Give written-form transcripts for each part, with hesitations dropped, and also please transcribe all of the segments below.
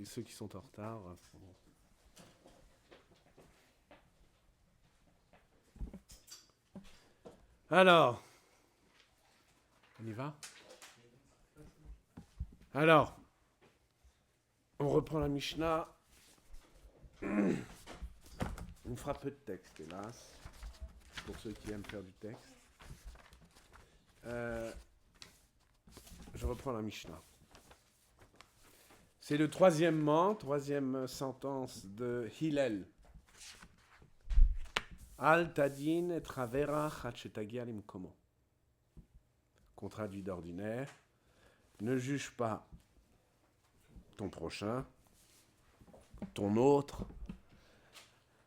ceux qui sont en retard. Alors, on y va? Alors, on reprend la Mishnah. On fera peu de texte, hélas, pour ceux qui aiment faire du texte. Je reprends la Mishnah. C'est le troisième sentence de Hillel. Al tadin et travera chachetagi limkomo. Qu'on traduit d'ordinaire. Ne juge pas ton prochain, ton autre,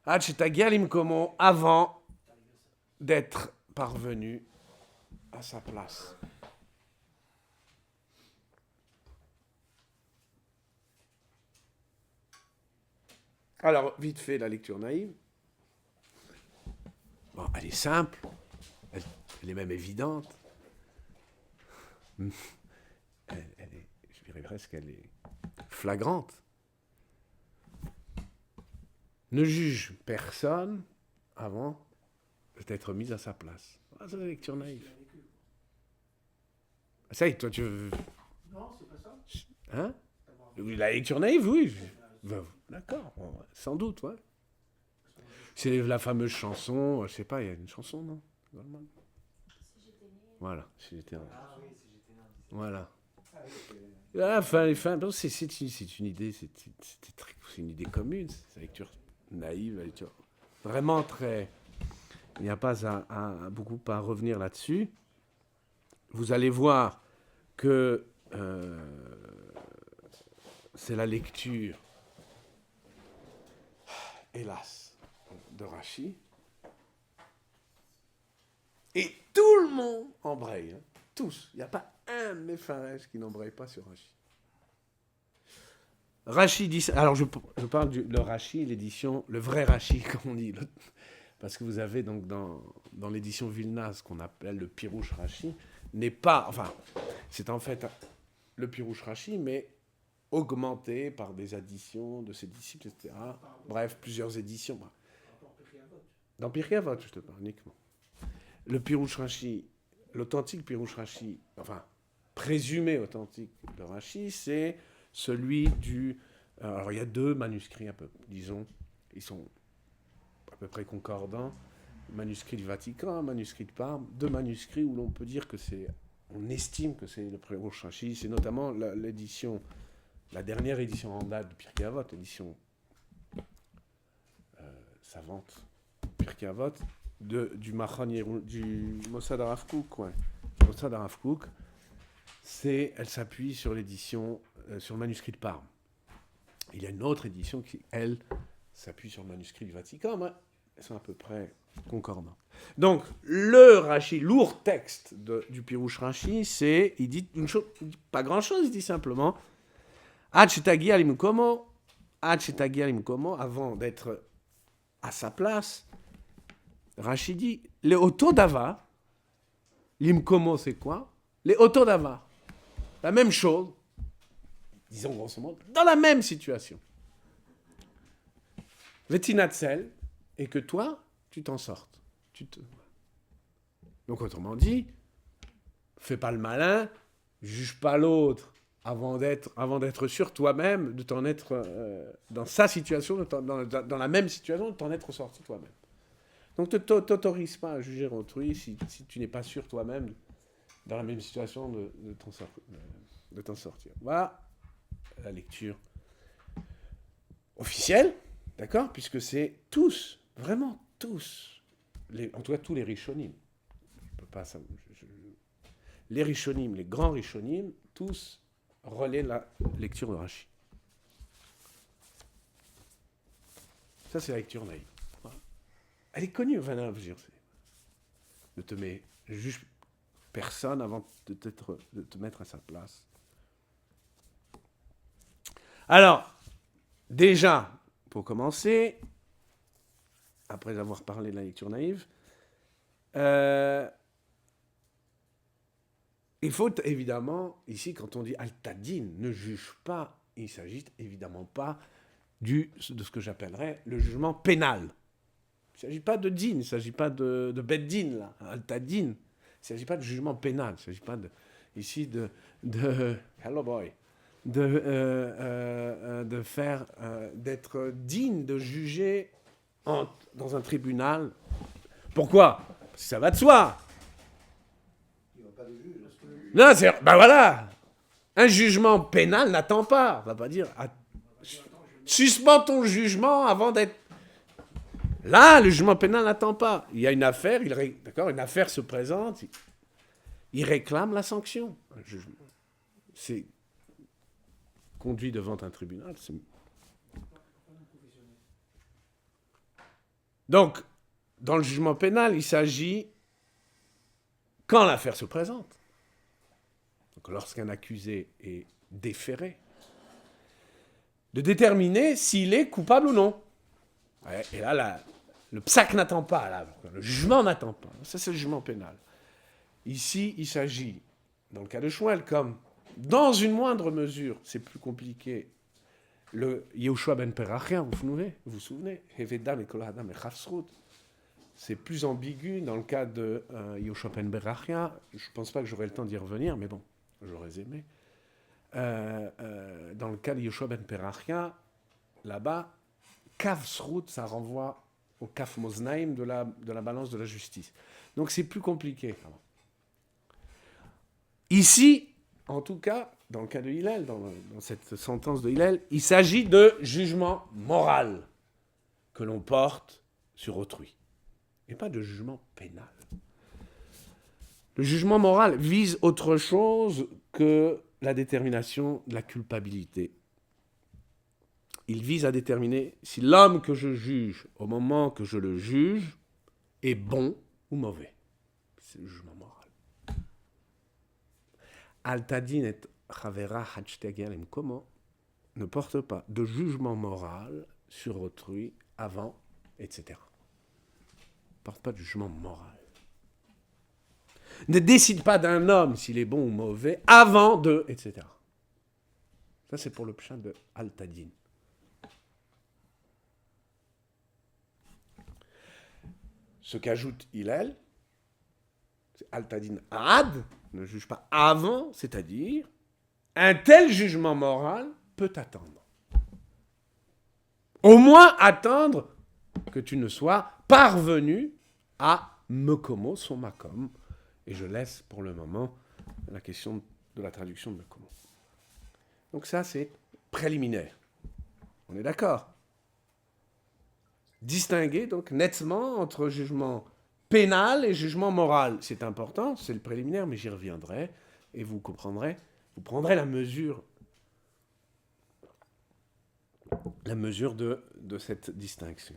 chachetagi limkomo, avant d'être parvenu à sa place. Alors, vite fait, la lecture naïve. Bon, elle est simple, elle est même évidente. Elle est, je dirais presque, elle est flagrante. Ne juge personne avant d'être mis à sa place. Ah, c'est la lecture naïve. Ça y est, toi, tu veux... Non, c'est pas ça. Hein? La lecture naïve, oui. D'accord, bon, sans doute, ouais. C'est la fameuse chanson, je sais pas, il y a une chanson, non? Voilà, si j'étais un... Ah oui, si j'étais né en 17. Voilà. Ah oui, C'est une idée, c'est une idée commune, c'est la lecture naïve, la lecture vraiment très... Il n'y a pas beaucoup à revenir là-dessus. Vous allez voir que c'est la lecture, hélas, de Rashi. Et tout le monde embraye, hein. Tous. Il n'y a pas un Mépharès qui n'embraye pas sur Rashi. Rashi dit... Alors, je parle le Rashi, l'édition, le vrai Rashi, comme on dit. Parce que vous avez donc dans l'édition Vilna, ce qu'on appelle le Pirouche Rashi, n'est pas... Enfin, c'est en fait le Pirouche Rashi, mais augmenté par des additions de ses disciples, etc. Bref, plusieurs éditions. Dans Pirkei Avot, je te parle uniquement. Le Pirouche Rashi, l'authentique Pirouche Rashi, enfin, présumé authentique de Rashi, c'est celui du... Alors, il y a deux manuscrits, disons, ils sont à peu près concordants. Manuscrit du Vatican, manuscrit de Parme, deux manuscrits où l'on peut dire que c'est... On estime que c'est le Pirouche Rashi, c'est notamment l'édition... La dernière édition en date de Pirkei Avot, l'édition savante Pirkei Avot, du Mossad Harav Kook, ouais. Mossad Harav Kook, elle s'appuie sur l'édition, sur le manuscrit de Parme. Il y a une autre édition qui, elle, s'appuie sur le manuscrit du Vatican, mais elles sont à peu près concordantes. Donc, le Rashi, lourd texte du Pirouche Rashi, il dit une chose, pas grand-chose, il dit simplement Ad shetagi alimkomo, avant d'être à sa place, Rashi dit, les otodava, l'imkomo c'est quoi? Les otodava, la même chose, disons grosso modo, dans la même situation. Vetinatzel, et que toi, tu t'en sortes. Donc autrement dit, fais pas le malin, juge pas l'autre, avant d'être sûr toi-même de t'en être dans sa situation, dans la même situation, de t'en être sorti toi-même. Donc ne t'autorise pas à juger autrui si tu n'es pas sûr toi-même dans la même situation de t'en sortir. Voilà la lecture officielle, d'accord? Puisque c'est tous, vraiment tous, en tout cas tous les Rishonim. Je peux pas ça. Les Rishonim, les grands Rishonim, tous relaient la lecture de Rashi. Ça, c'est la lecture naïve. Elle est connue, enfin, je veux dire, ne juge personne avant de te mettre à sa place. Alors, déjà, pour commencer, après avoir parlé de la lecture naïve, il faut évidemment, ici, quand on dit Al-Tadin, ne juge pas, il ne s'agit évidemment pas de ce que j'appellerais le jugement pénal. Il ne s'agit pas de din, il ne s'agit pas de beddin, là, altadin. Il ne s'agit pas de jugement pénal, il ne s'agit pas ici de hello boy, de faire, d'être digne de juger dans un tribunal. Pourquoi? Parce que ça va de soi. Il n'y a pas de juge. Parce que Non, ben voilà. Un jugement pénal n'attend pas. On va pas dire suspends ton jugement avant d'être. Là, le jugement pénal n'attend pas. Il y a une affaire, d'accord, une affaire se présente, il réclame la sanction. Un jugement. C'est conduit devant un tribunal. Donc, dans le jugement pénal, il s'agit quand l'affaire se présente. Donc, lorsqu'un accusé est déféré, de déterminer s'il est coupable ou non. Ouais, et là, le psaque n'attend pas, là, le jugement n'attend pas. Ça, c'est le jugement pénal. Ici, il s'agit, dans le cas de Shmuel, comme dans une moindre mesure, c'est plus compliqué, le Yehoshua ben Perachia, vous vous souvenez Hevedam et Kol Hadam et Chafsrut. C'est plus ambigu dans le cas de Yehoshua ben Perachia. Je ne pense pas que j'aurai le temps d'y revenir, mais bon, j'aurais aimé. Dans le cas de Yehoshua ben Perachia, là-bas, Kafsrut, ça renvoie au Kaf Moznaim de la balance de la justice. Donc c'est plus compliqué. Ici, en tout cas, dans le cas de Hillel, dans cette sentence de Hillel, il s'agit de jugement moral que l'on porte sur autrui, et pas de jugement pénal. Le jugement moral vise autre chose que la détermination de la culpabilité. Il vise à déterminer si l'homme que je juge, au moment que je le juge, est bon ou mauvais. C'est le jugement moral. Altadin et chavera hachtagelim comment ne porte pas de jugement moral sur autrui avant, etc. Ne porte pas de jugement moral. Ne décide pas d'un homme s'il est bon ou mauvais avant de, etc. Ça, c'est pour le pshat de Altadin. Ce qu'ajoute Hillel, c'est Altadin ad, ne juge pas avant, c'est-à-dire un tel jugement moral peut attendre. Au moins attendre que tu ne sois parvenu à Mekomo, son makom. Et je laisse pour le moment la question de la traduction de Mekomo. Donc ça, c'est préliminaire. On est d'accord? Distinguer donc nettement entre jugement pénal et jugement moral. C'est important, c'est le préliminaire, mais j'y reviendrai et vous comprendrez, vous prendrez la mesure de cette distinction.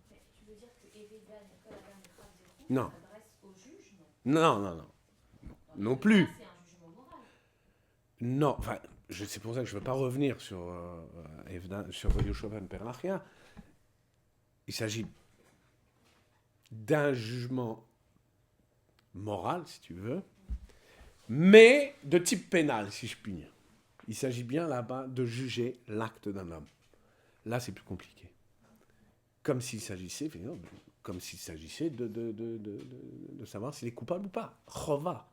Tu veux dire que Evedan et Kol Adam et Chafzerut Non. s'adressent au juge, Non, non, non. Non plus. C'est un jugement moral. Non, enfin, c'est pour ça que je ne veux pas revenir sur Yehoshua ben Perachia. Il s'agit d'un jugement moral, si tu veux, mais de type pénal, si je puis dire. Il s'agit bien là-bas de juger l'acte d'un homme. Là, c'est plus compliqué. Comme s'il s'agissait de savoir s'il est coupable ou pas. Chova.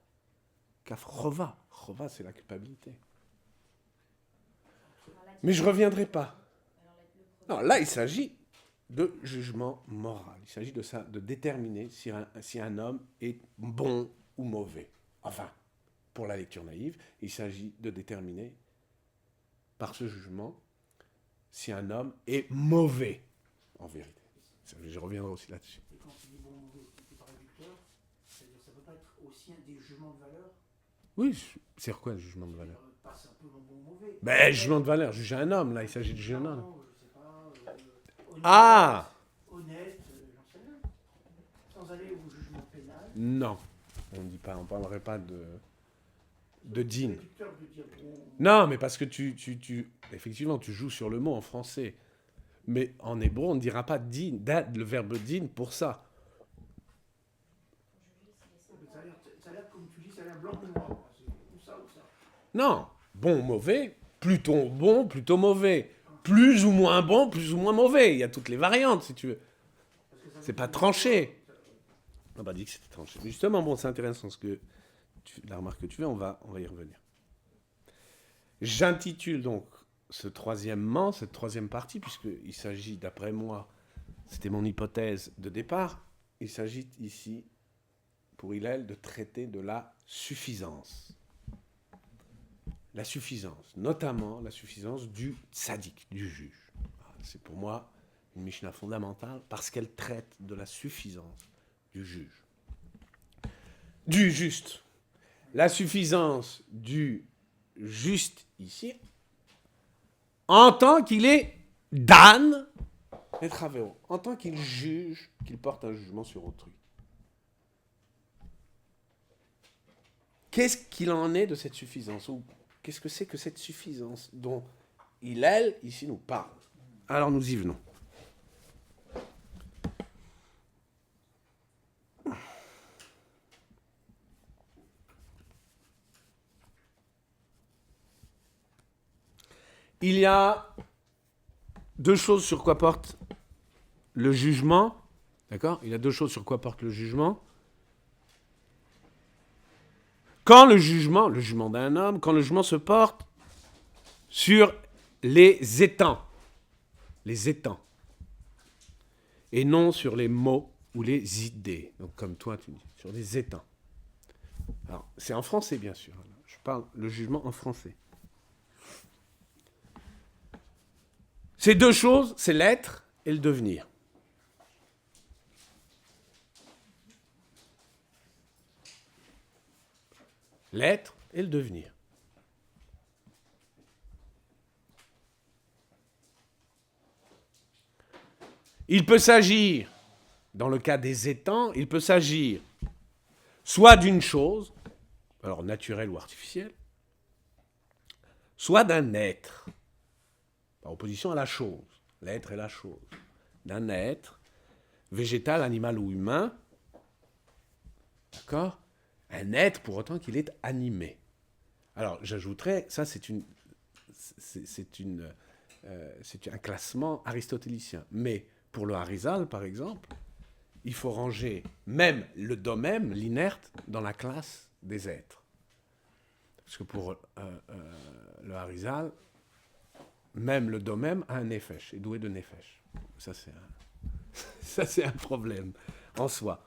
Kaf chova. Chova, c'est la culpabilité. Mais je ne reviendrai pas. Non, là, il s'agit de jugement moral. Il s'agit de ça, de déterminer si un homme est bon ou mauvais. Enfin, pour la lecture naïve, il s'agit de déterminer par ce jugement si un homme est mauvais, en vérité. Je reviendrai aussi là-dessus. Et quand tu dis bon mauvais, c'est pas réducteur, c'est-à-dire ça peut pas être aussi des jugements de valeur. Oui, c'est quoi le jugement de valeur? Passe un peu dans bon mauvais. Ben, jugement de valeur, juger un homme, là, il s'agit de juger un homme. Non, je sais pas. Honnête, Ah! Honnête, j'en sais rien. Sans aller au jugement pénal. Non, on ne parlerait pas de din. Réducteur de dire bon. Non, mais parce que effectivement, tu joues sur le mot en français. Mais en hébreu, on ne dira pas din, le verbe din pour ça. Ça a l'air comme tu dis, ça a l'air blanc ou noir. C'est ou ça ou ça. Non, bon ou mauvais, plutôt bon, plutôt mauvais. Plus ou moins bon, plus ou moins mauvais. Il y a toutes les variantes, si tu veux. C'est pas tranché. On n'a pas dit que c'était tranché. Mais justement, bon, c'est intéressant la remarque que tu fais, on va y revenir. J'intitule donc cette troisième partie, puisqu'il s'agit, d'après moi, c'était mon hypothèse de départ, il s'agit ici, pour Hillel, de traiter de la suffisance. La suffisance, notamment la suffisance du tzaddik, du juge. C'est pour moi une Mishnah fondamentale parce qu'elle traite de la suffisance du juge. Du juste. La suffisance du juste ici, en tant qu'il est Dan et Travero, en tant qu'il juge, qu'il porte un jugement sur autrui. Qu'est-ce qu'il en est de cette suffisance? Ou qu'est-ce que c'est que cette suffisance dont Hillel, ici, nous parle? Alors nous y venons. Il y a deux choses sur quoi porte le jugement. D'accord? Il y a deux choses sur quoi porte le jugement. Quand le jugement d'un homme, quand le jugement se porte sur les étangs, et non sur les mots ou les idées, donc comme toi tu dis, sur les étangs. Alors, c'est en français bien sûr, je parle le jugement en français. Ces deux choses, c'est l'être et le devenir. L'être et le devenir. Il peut s'agir, dans le cas des étangs, il peut s'agir soit d'une chose, alors naturelle ou artificielle, soit d'un être, par opposition à la chose, l'être et la chose, d'un être, végétal, animal ou humain, d'accord ? Un être pour autant qu'il est animé. Alors j'ajouterais, ça c'est un classement aristotélicien, mais pour le Harizal, par exemple, il faut ranger même le domème, l'inerte, dans la classe des êtres. Parce que pour le Harizal, même le domème a un nefesh, est doué de nefesh. Ça, c'est un problème en soi.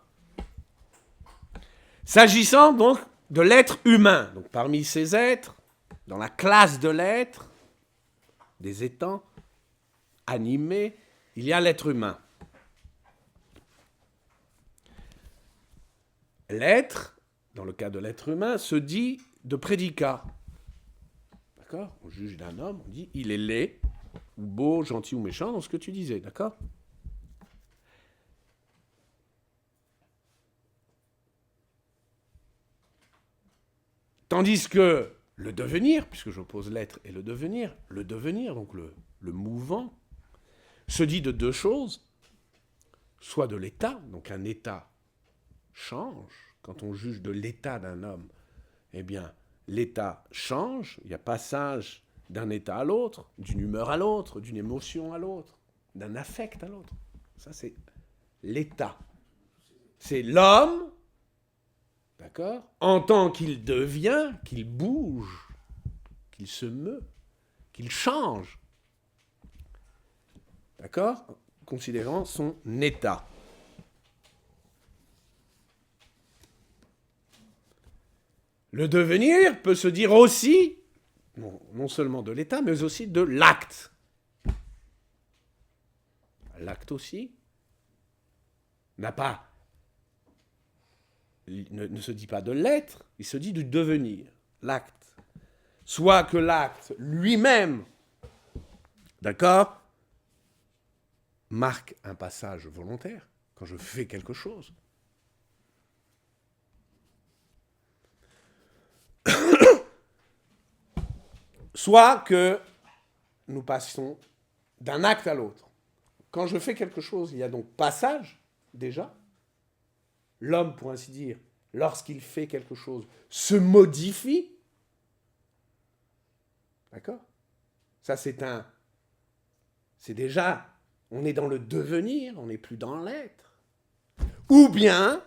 S'agissant donc de l'être humain, donc parmi ces êtres, dans la classe de l'être, des étangs animés, il y a l'être humain. L'être, dans le cas de l'être humain, se dit de prédicat. D'accord ? On juge d'un homme, on dit il est laid, ou beau, gentil ou méchant, dans ce que tu disais, d'accord ? Tandis que le devenir, puisque j'oppose l'être et le devenir, donc le mouvant, se dit de deux choses, soit de l'état, donc un état change, quand on juge de l'état d'un homme, eh bien, l'état change, il y a passage d'un état à l'autre, d'une humeur à l'autre, d'une émotion à l'autre, d'un affect à l'autre. Ça, c'est l'état. C'est l'homme, d'accord, en tant qu'il devient, qu'il bouge, qu'il se meut, qu'il change. D'accord ? Considérant son état. Le devenir peut se dire aussi, non seulement de l'état, mais aussi de l'acte. L'acte aussi ne se dit pas de l'être, il se dit du devenir, l'acte. Soit que l'acte lui-même, d'accord, marque un passage volontaire, quand je fais quelque chose. Soit que nous passons d'un acte à l'autre. Quand je fais quelque chose, il y a donc passage, déjà. L'homme, pour ainsi dire, lorsqu'il fait quelque chose, se modifie. D'accord ? Ça, c'est déjà, on est dans le devenir, on n'est plus dans l'être. Ou bien,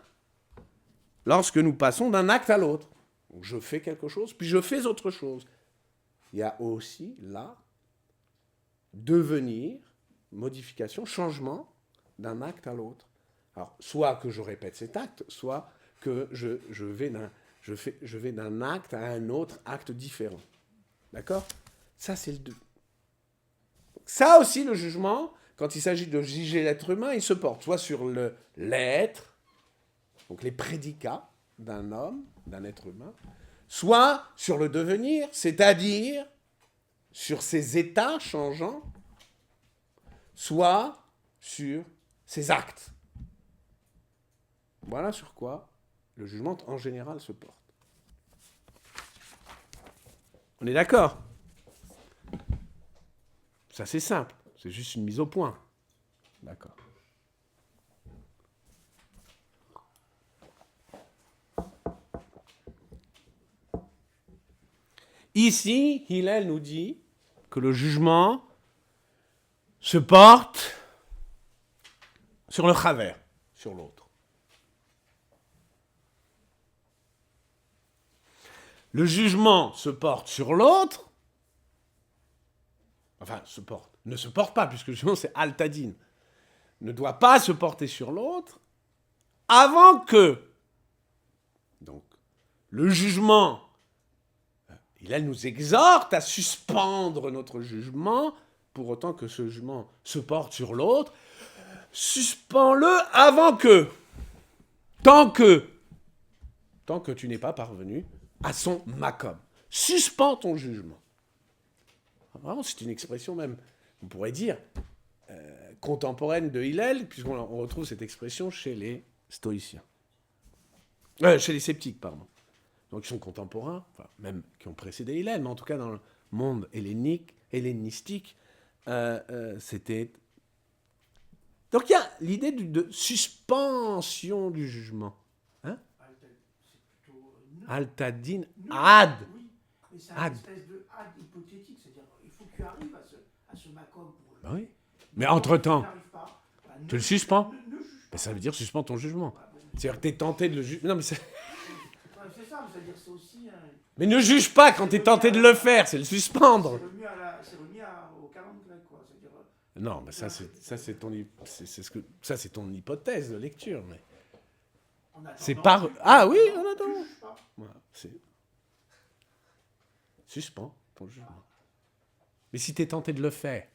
lorsque nous passons d'un acte à l'autre. Donc, je fais quelque chose, puis je fais autre chose. Il y a aussi, là, devenir, modification, changement d'un acte à l'autre. Alors, soit que je répète cet acte, soit que je vais d'un acte à un autre acte différent. D'accord ? Ça, c'est le deux. Ça aussi, le jugement, quand il s'agit de juger l'être humain, il se porte soit sur l'être, donc les prédicats d'un homme, d'un être humain, soit sur le devenir, c'est-à-dire sur ses états changeants, soit sur ses actes. Voilà sur quoi le jugement en général se porte. On est d'accord ? Ça, c'est simple. C'est juste une mise au point. D'accord. Ici, Hillel nous dit que le jugement se porte sur le chaver, sur l'autre. Le jugement se porte sur l'autre, enfin, ne se porte pas, puisque le jugement, c'est altadine, ne doit pas se porter sur l'autre avant que, donc, le jugement, il nous exhorte à suspendre notre jugement, pour autant que ce jugement se porte sur l'autre, suspends-le avant que, tant que tu n'es pas parvenu à son makom. Suspends ton jugement. Vraiment, c'est une expression même, on pourrait dire, contemporaine de Hillel, puisqu'on retrouve cette expression chez les stoïciens. Chez les sceptiques, pardon. Donc ils sont contemporains, enfin, même qui ont précédé Hillel, mais en tout cas dans le monde hellénistique, c'était... Donc il y a l'idée de suspension du jugement. Hein? C'est plutôt Altadine, ad. Oui, mais c'est Ad. une espèce de ad hypothétique, c'est-à-dire il faut que tu arrives à ce macom pour le... Ben oui. Mais entre-temps, Si tu n'arrives pas, bah, tu le suspends. ne juge pas. Ben, ça veut dire suspends ton jugement. Bah, bon, C'est-à-dire que tu es tenté de le juger. Non, mais c'est ça, mais c'est-à-dire c'est aussi... mais ne juge pas quand tu es tenté de le faire, c'est le suspendre. c'est remis au calendrier grec, quoi. C'est-à-dire, Non, mais ça c'est ton hypothèse de lecture. Mais en attendant, c'est pas... Ah oui, on tu attend. juges pas. Voilà, c'est... Suspends ton jugement. Mais si tu es tenté de le faire,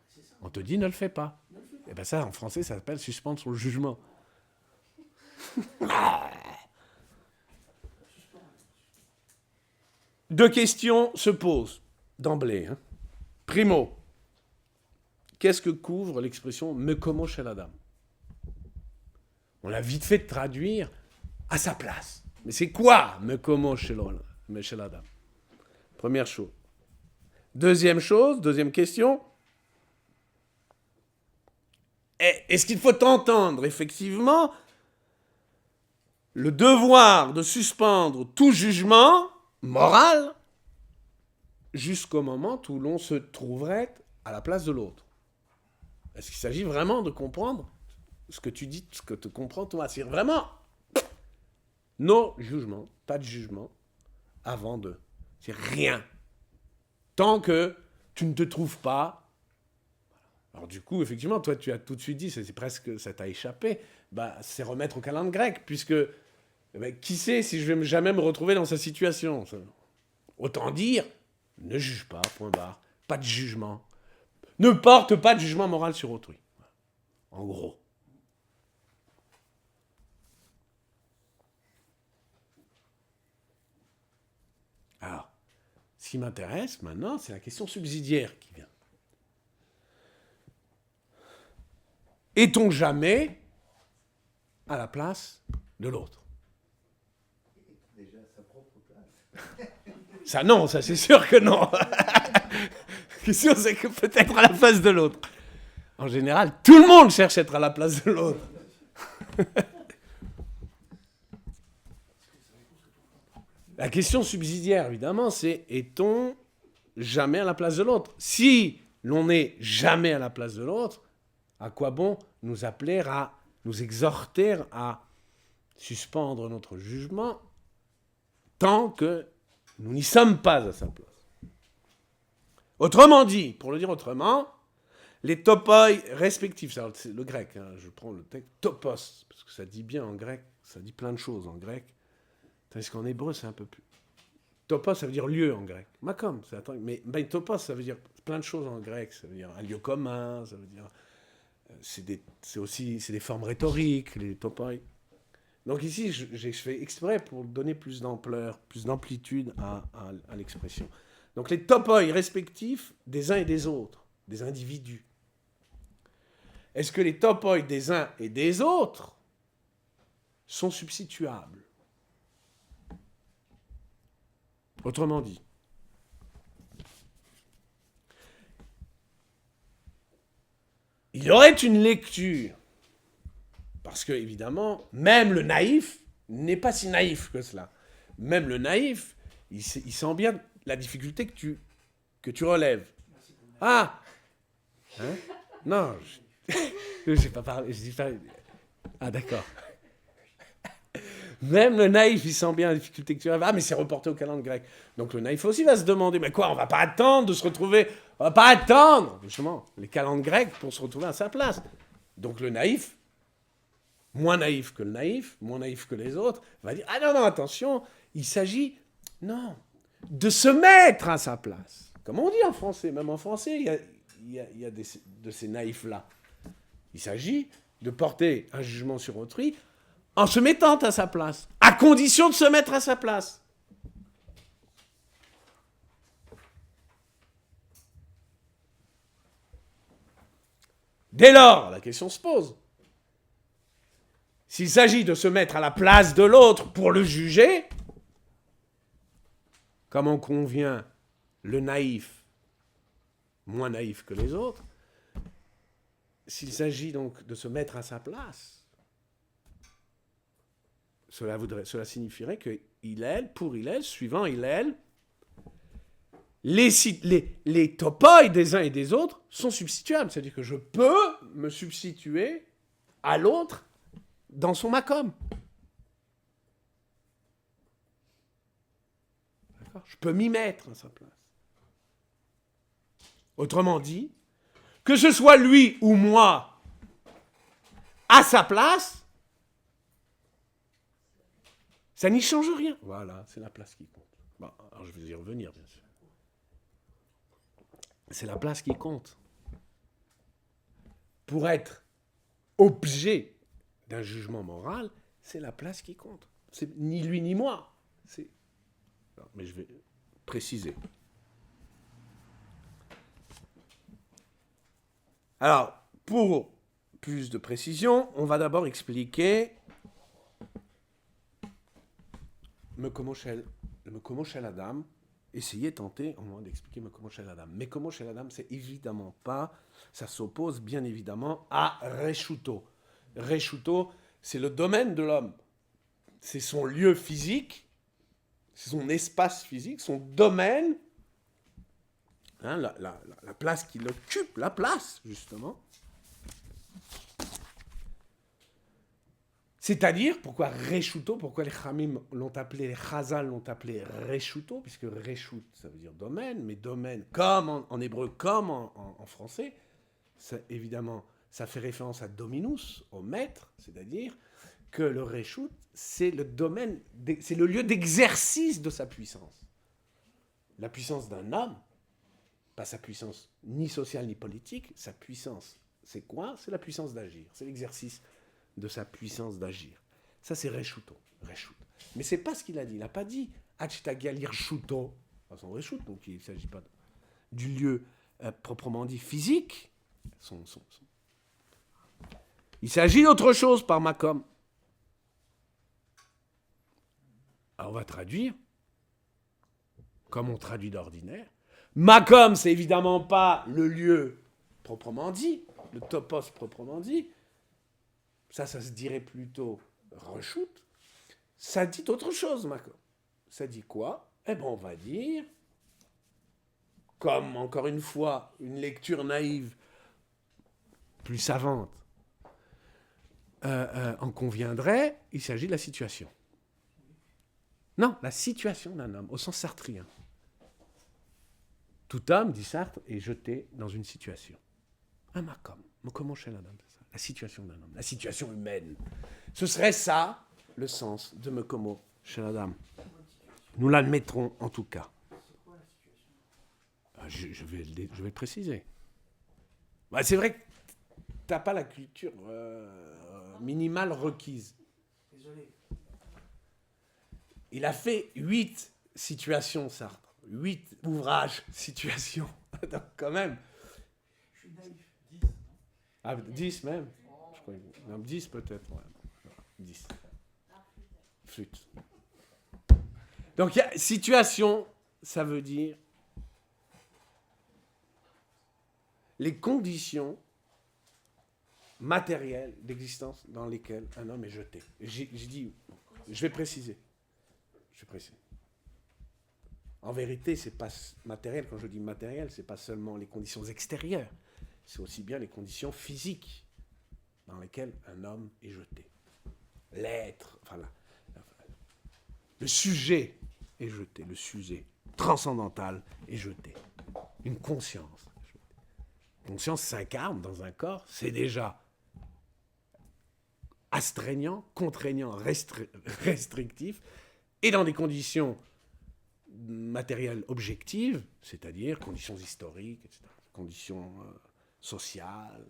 C'est ça, on te dit ne le fais pas. ne le fais pas. Et bien ça, en français, ça s'appelle suspendre son jugement. Deux questions se posent d'emblée. Hein. Primo, qu'est-ce que couvre l'expression « mekomo shel adam » ? On l'a vite fait de traduire à sa place. Mais c'est quoi « mekomo shel adam » ? Première chose. Deuxième question. Est-ce qu'il faut entendre effectivement le devoir de suspendre tout jugement moral jusqu'au moment où l'on se trouverait à la place de l'autre? Est-ce qu'il s'agit vraiment de comprendre ce que tu dis, ce que tu comprends toi? C'est vraiment non jugement, pas de jugement avant de... C'est rien. Tant que tu ne te trouves pas... Alors du coup, effectivement, toi, tu as tout de suite dit, c'est presque, ça t'a échappé, bah, c'est remettre au calendrier grec, puisque qui sait si je vais jamais me retrouver dans sa situation. Autant dire, ne juge pas, point barre, pas de jugement. Ne porte pas de jugement moral sur autrui. En gros. Alors, ce qui m'intéresse maintenant, c'est la question subsidiaire qui vient. Est-on jamais à la place de l'autre? Déjà sa propre place. Ça non, ça c'est sûr que non. Ce qui est sûr, c'est que peut-être à la place de l'autre. En général, tout le monde cherche à être à la place de l'autre. La question subsidiaire, évidemment, c'est est-on jamais à la place de l'autre. Si l'on n'est jamais à la place de l'autre, à quoi bon nous appeler à, nous exhorter à suspendre notre jugement tant que nous n'y sommes pas à sa place. Autrement dit, pour le dire autrement, les topoi respectifs, c'est le grec, hein, je prends le texte topos, parce que ça dit bien en grec, ça dit plein de choses en grec, tandis qu'en hébreu c'est un peu plus. Topos, ça veut dire lieu en grec. Makom, c'est un truc, mais topos, ça veut dire plein de choses en grec, ça veut dire un lieu commun, ça veut dire. C'est des formes rhétoriques, les topoi. Donc ici, j'ai fait exprès pour donner plus d'ampleur, plus d'amplitude à l'expression. Donc les topoi respectifs des uns et des autres, des individus. Est-ce que les topoi des uns et des autres sont substituables? Autrement dit, il y aurait une lecture, parce que, évidemment, même le naïf n'est pas si naïf que cela. Même le naïf, il sent bien la difficulté que tu relèves. Ah hein? Non, je n'ai pas parlé, je dis pas... Ah, d'accord. Même le naïf, il sent bien la difficulté que tu relèves. Ah, mais c'est reporté au calendrier grec. Donc le naïf aussi va se demander, mais quoi, on va pas attendre de se retrouver... On va pas attendre, justement, les calendriers grecs pour se retrouver à sa place. Donc le naïf, moins naïf que le naïf, moins naïf que les autres, va dire, ah non, attention, il s'agit, non, de se mettre à sa place. Comme on dit en français, même en français, il y a de ces naïfs-là. Il s'agit de porter un jugement sur autrui en se mettant à sa place, à condition de se mettre à sa place. Dès lors, la question se pose. S'il s'agit de se mettre à la place de l'autre pour le juger, comme en convient le naïf, moins naïf que les autres, s'il s'agit donc de se mettre à sa place, cela signifierait que Hillel, pour Hillel, suivant Hillel, les topoi des uns et des autres sont substituables. C'est-à-dire que je peux me substituer à l'autre dans son makom. D'accord ? Je peux m'y mettre à sa place. Autrement dit, que ce soit lui ou moi à sa place, ça n'y change rien. Voilà, c'est la place qui compte. Bon, alors je vais y revenir, bien sûr. C'est la place qui compte. Pour être objet d'un jugement moral, c'est la place qui compte. C'est ni lui ni moi. Non, mais je vais préciser. Alors, pour plus de précision, on va d'abord expliquer Mekomo Shel Adam. Essayez, tentez au moins d'expliquer Mekomo Shel Adam. Mekomo Shel Adam, c'est évidemment pas, ça s'oppose bien évidemment à Reshuto. Reshuto, c'est le domaine de l'homme. C'est son lieu physique, c'est son espace physique, son domaine, hein, la place qu'il occupe, la place, justement. C'est-à-dire, pourquoi Reshuto, pourquoi les Chamim l'ont appelé, les Chazal l'ont appelé Reshuto, puisque Reshut, ça veut dire domaine, mais domaine, comme en hébreu, comme en français, ça, évidemment, ça fait référence à Dominus, au maître, c'est-à-dire que le Reshut, c'est le domaine, c'est le lieu d'exercice de sa puissance. La puissance d'un homme, pas sa puissance ni sociale ni politique, sa puissance, c'est quoi ? C'est la puissance d'agir, c'est l'exercice de sa puissance d'agir. Ça, c'est Reshuto. Mais c'est pas ce qu'il a dit. Il n'a pas dit Achtagialir Shuto, son Reshut, donc il ne s'agit pas du lieu proprement dit physique. Il s'agit d'autre chose par Makom. Alors on va traduire comme on traduit d'ordinaire. Makom, c'est évidemment pas le lieu proprement dit, le topos proprement dit. Ça se dirait plutôt Reshut. Ça dit autre chose, Makom. Ça dit quoi ? Eh bien, on va dire comme, encore une fois, une lecture naïve, plus savante, en conviendrait, il s'agit de la situation. Non, la situation d'un homme, au sens sartrien. Tout homme, dit Sartre, est jeté dans une situation. Un makom, mokomo shel adam, c'est ça. La situation d'un homme, la situation humaine. Ce serait ça, le sens de mokomo shel adam. Nous l'admettrons en tout cas. C'est quoi la situation? Je vais le préciser. Bah, c'est vrai que tu n'as pas la culture minimale requise. Désolé. Il a fait 8 situations, Sartre. 8 ouvrages, situations. Donc, quand même. Je suis naïf. 10, non? Ah, 10 même. Je crois, non, 10 peut-être. Ouais. 10. Flûte. Donc, situation, ça veut dire les conditions matérielles d'existence dans lesquelles un homme est jeté. J'ai dit, je vais préciser. En vérité, c'est pas matériel. Quand je dis matériel, c'est pas seulement les conditions extérieures, c'est aussi bien les conditions physiques dans lesquelles un homme est jeté. L'être, enfin le sujet est jeté, le sujet transcendantal est jeté. Une conscience. Une conscience s'incarne dans un corps, c'est déjà astreignant, contraignant, restrictif, et dans des conditions matérielles objectives, c'est-à-dire conditions historiques, etc., conditions sociales.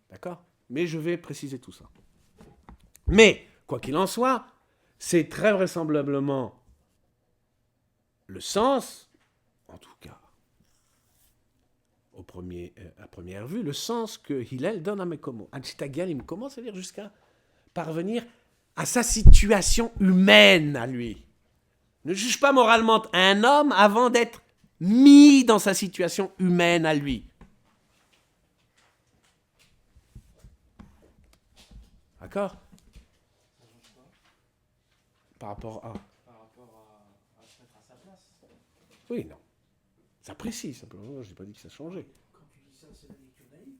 D'accord ? Mais je vais préciser tout ça. Mais, quoi qu'il en soit, c'est très vraisemblablement le sens, en tout cas, à première vue, le sens que Hillel donne à Mekomo. Anchitagial Imkomo, c'est-à-dire jusqu'à parvenir à sa situation humaine à lui. Ne juge pas moralement un homme avant d'être mis dans sa situation humaine à lui. D'accord ? Par rapport à... Par rapport à se mettre à sa place. Oui, non. Ça précise, simplement. Je n'ai pas dit que ça changeait. Quand tu dis ça, c'est la lecture naïve.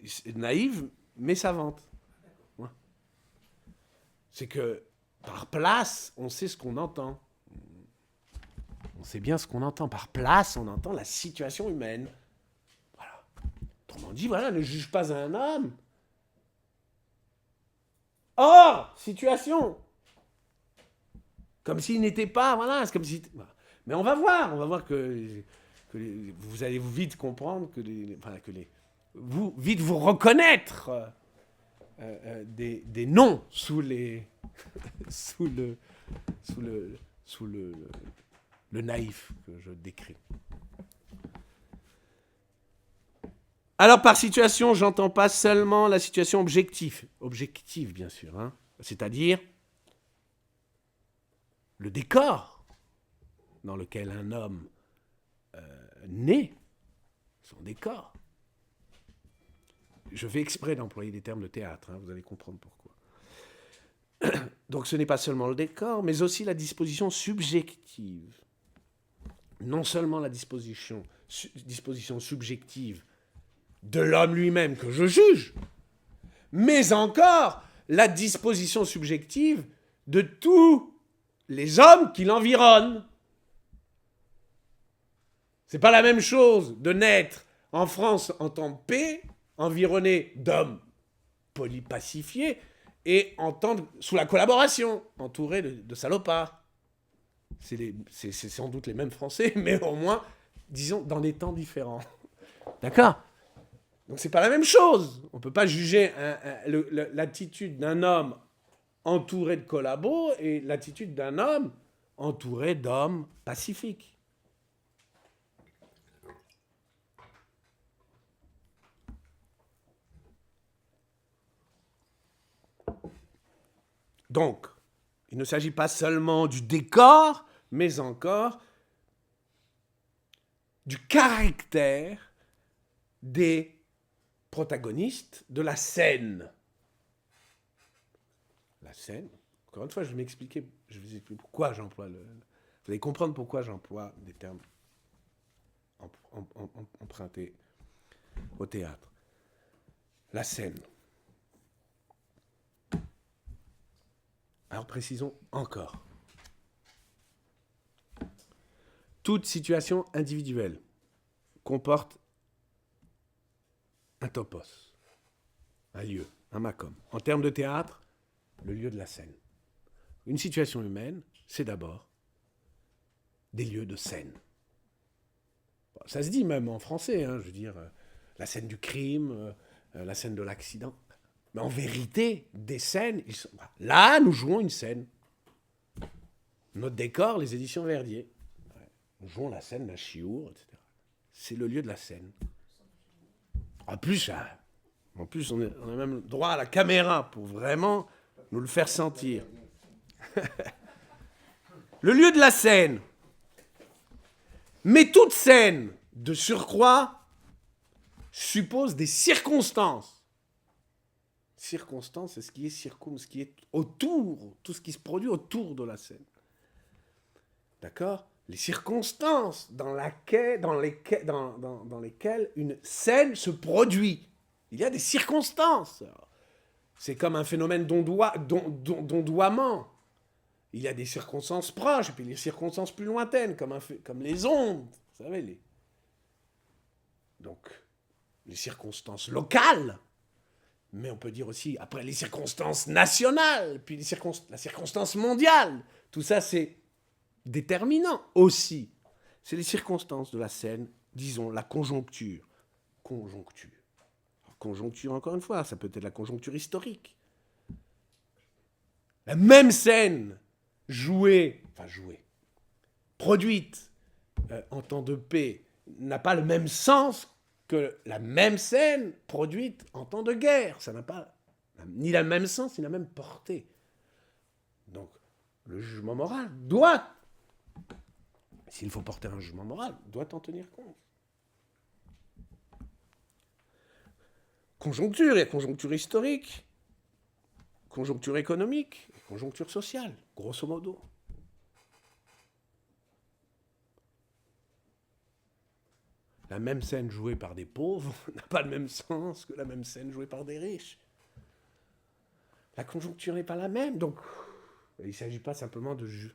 C'est naïve, mais savante. Ouais. C'est que, par place, on sait ce qu'on entend. On sait bien ce qu'on entend. Par place, on entend la situation humaine. Voilà. Autrement dit, voilà, ne juge pas un homme. Or, situation. Comme s'il n'était pas, voilà, c'est comme si... Voilà. Mais on va voir que vous allez vite comprendre vite vous reconnaître des noms sous le naïf que je décris. Alors par situation, j'entends pas seulement la situation objective bien sûr, hein, c'est-à-dire le décor dans lequel un homme naît, son décor. Je fais exprès d'employer des termes de théâtre, hein, vous allez comprendre pourquoi. Donc ce n'est pas seulement le décor, mais aussi la disposition subjective. Non seulement la disposition subjective de l'homme lui-même que je juge, mais encore la disposition subjective de tous les hommes qui l'environnent. C'est pas la même chose de naître en France en temps de paix, environné d'hommes polypacifiés, et sous la collaboration, entouré de salopards. C'est sans doute les mêmes Français, mais au moins, disons, dans des temps différents. D'accord ? Donc c'est pas la même chose. On peut pas juger l'attitude d'un homme entouré de collabos et l'attitude d'un homme entouré d'hommes pacifiques. Donc, il ne s'agit pas seulement du décor, mais encore du caractère des protagonistes de la scène. La scène, encore une fois, je vais vous expliquer pourquoi j'emploie Vous allez comprendre pourquoi j'emploie des termes empruntés au théâtre. La scène. Alors précisons encore. Toute situation individuelle comporte un topos, un lieu, un macum. En termes de théâtre, le lieu de la scène. Une situation humaine, c'est d'abord des lieux de scène. Bon, ça se dit même en français, je veux dire, la scène du crime, la scène de l'accident. Mais en vérité, des scènes, là, nous jouons une scène. Notre décor, les éditions Verdier. Nous jouons la scène d'un chiour, etc. C'est le lieu de la scène. En plus, on a même droit à la caméra pour vraiment nous le faire sentir. Le lieu de la scène. Mais toute scène, de surcroît, suppose des circonstances. Circonstances, c'est ce qui est autour, tout ce qui se produit autour de la scène. D'accord ? Les circonstances dans lesquelles une scène se produit. Il y a des circonstances. C'est comme un phénomène d'ondoiement. Il y a des circonstances proches, et puis les circonstances plus lointaines, comme les ondes. Vous savez, donc, les circonstances locales, mais on peut dire aussi, après, les circonstances nationales, puis la circonstance mondiale. Tout ça, c'est déterminant aussi. C'est les circonstances de la scène, disons, la conjoncture. Conjoncture. Alors, conjoncture, encore une fois, ça peut être la conjoncture historique. La même scène produite en temps de paix, n'a pas le même sens que la même scène produite en temps de guerre. Ça n'a pas ni le même sens, ni la même portée. Donc, le jugement moral doit, s'il faut porter un jugement moral, doit en tenir compte. Conjoncture, il y a conjoncture historique, conjoncture économique, conjoncture sociale, grosso modo. La même scène jouée par des pauvres n'a pas le même sens que la même scène jouée par des riches. La conjoncture n'est pas la même, donc il ne s'agit pas simplement de juger.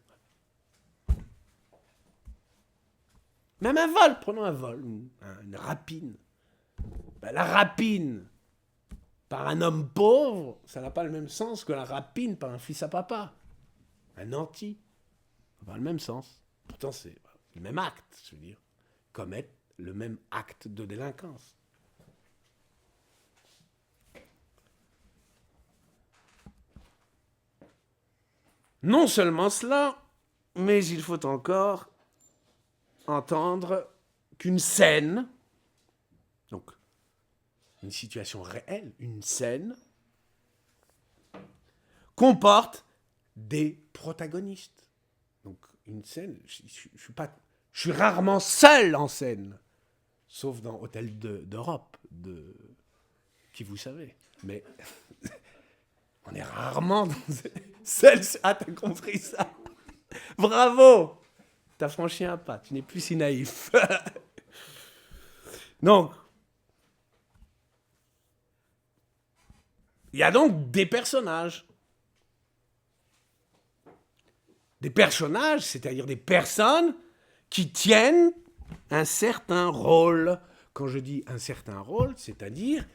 Même un vol, prenons un vol, une rapine. La rapine par un homme pauvre, ça n'a pas le même sens que la rapine par un fils à papa. Un nanti, ça n'a pas le même sens. Pourtant, c'est le même acte, je veux dire, commettre le même acte de délinquance. Non seulement cela, mais il faut encore entendre qu'une scène, donc une situation réelle, une scène, comporte des protagonistes. Donc une scène, je suis rarement seul en scène, sauf dans Hôtel d'Europe, qui vous savez. Mais on est rarement seul. Ah, t'as compris ça? Bravo! T'as franchi un pas, tu n'es plus si naïf. Donc, il y a donc des personnages. Des personnages, c'est-à-dire des personnes qui tiennent un certain rôle. Quand je dis un certain rôle, c'est-à-dire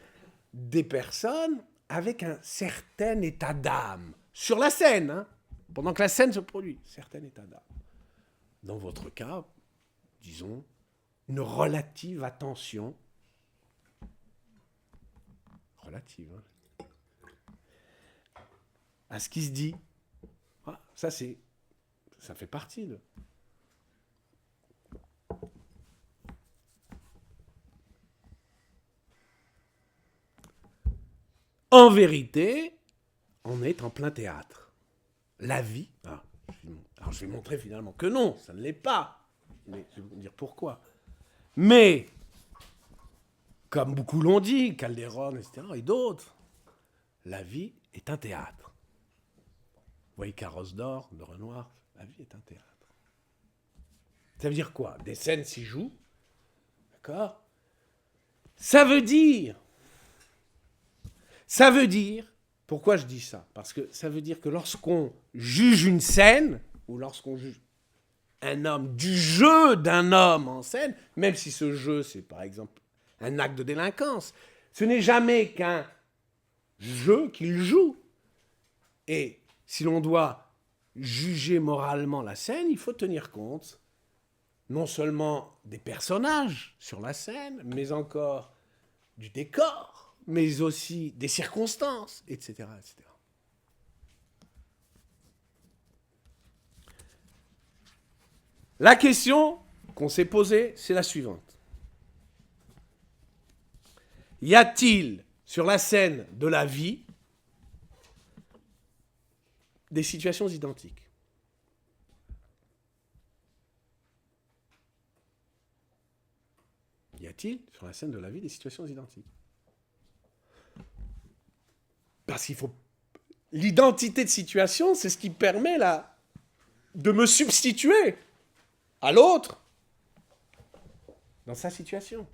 des personnes avec un certain état d'âme. Sur la scène, pendant que la scène se produit, certain état d'âme. Dans votre cas, disons, une relative attention. Relative, à ce qui se dit. Voilà, ça fait partie de... En vérité, on est en plein théâtre. La vie... Alors je vais montrer finalement que non, ça ne l'est pas. Mais je vais vous dire pourquoi. Mais, comme beaucoup l'ont dit, Calderon, etc., et d'autres, la vie est un théâtre. Vous voyez Carrosse d'or de Renoir, la vie est un théâtre. Ça veut dire quoi? Des scènes s'y jouent. D'accord? Ça veut dire, pourquoi je dis ça? Parce que ça veut dire que lorsqu'on juge une scène, ou lorsqu'on juge un homme, du jeu d'un homme en scène, même si ce jeu, c'est par exemple un acte de délinquance, ce n'est jamais qu'un jeu qu'il joue. Et si l'on doit juger moralement la scène, il faut tenir compte non seulement des personnages sur la scène, mais encore du décor, mais aussi des circonstances, etc., etc. La question qu'on s'est posée, c'est la suivante. Y a-t-il sur la scène de la vie des situations identiques? Y a-t-il sur la scène de la vie des situations identiques? Parce qu'il faut... L'identité de situation, c'est ce qui permet là de me substituer à l'autre dans sa situation.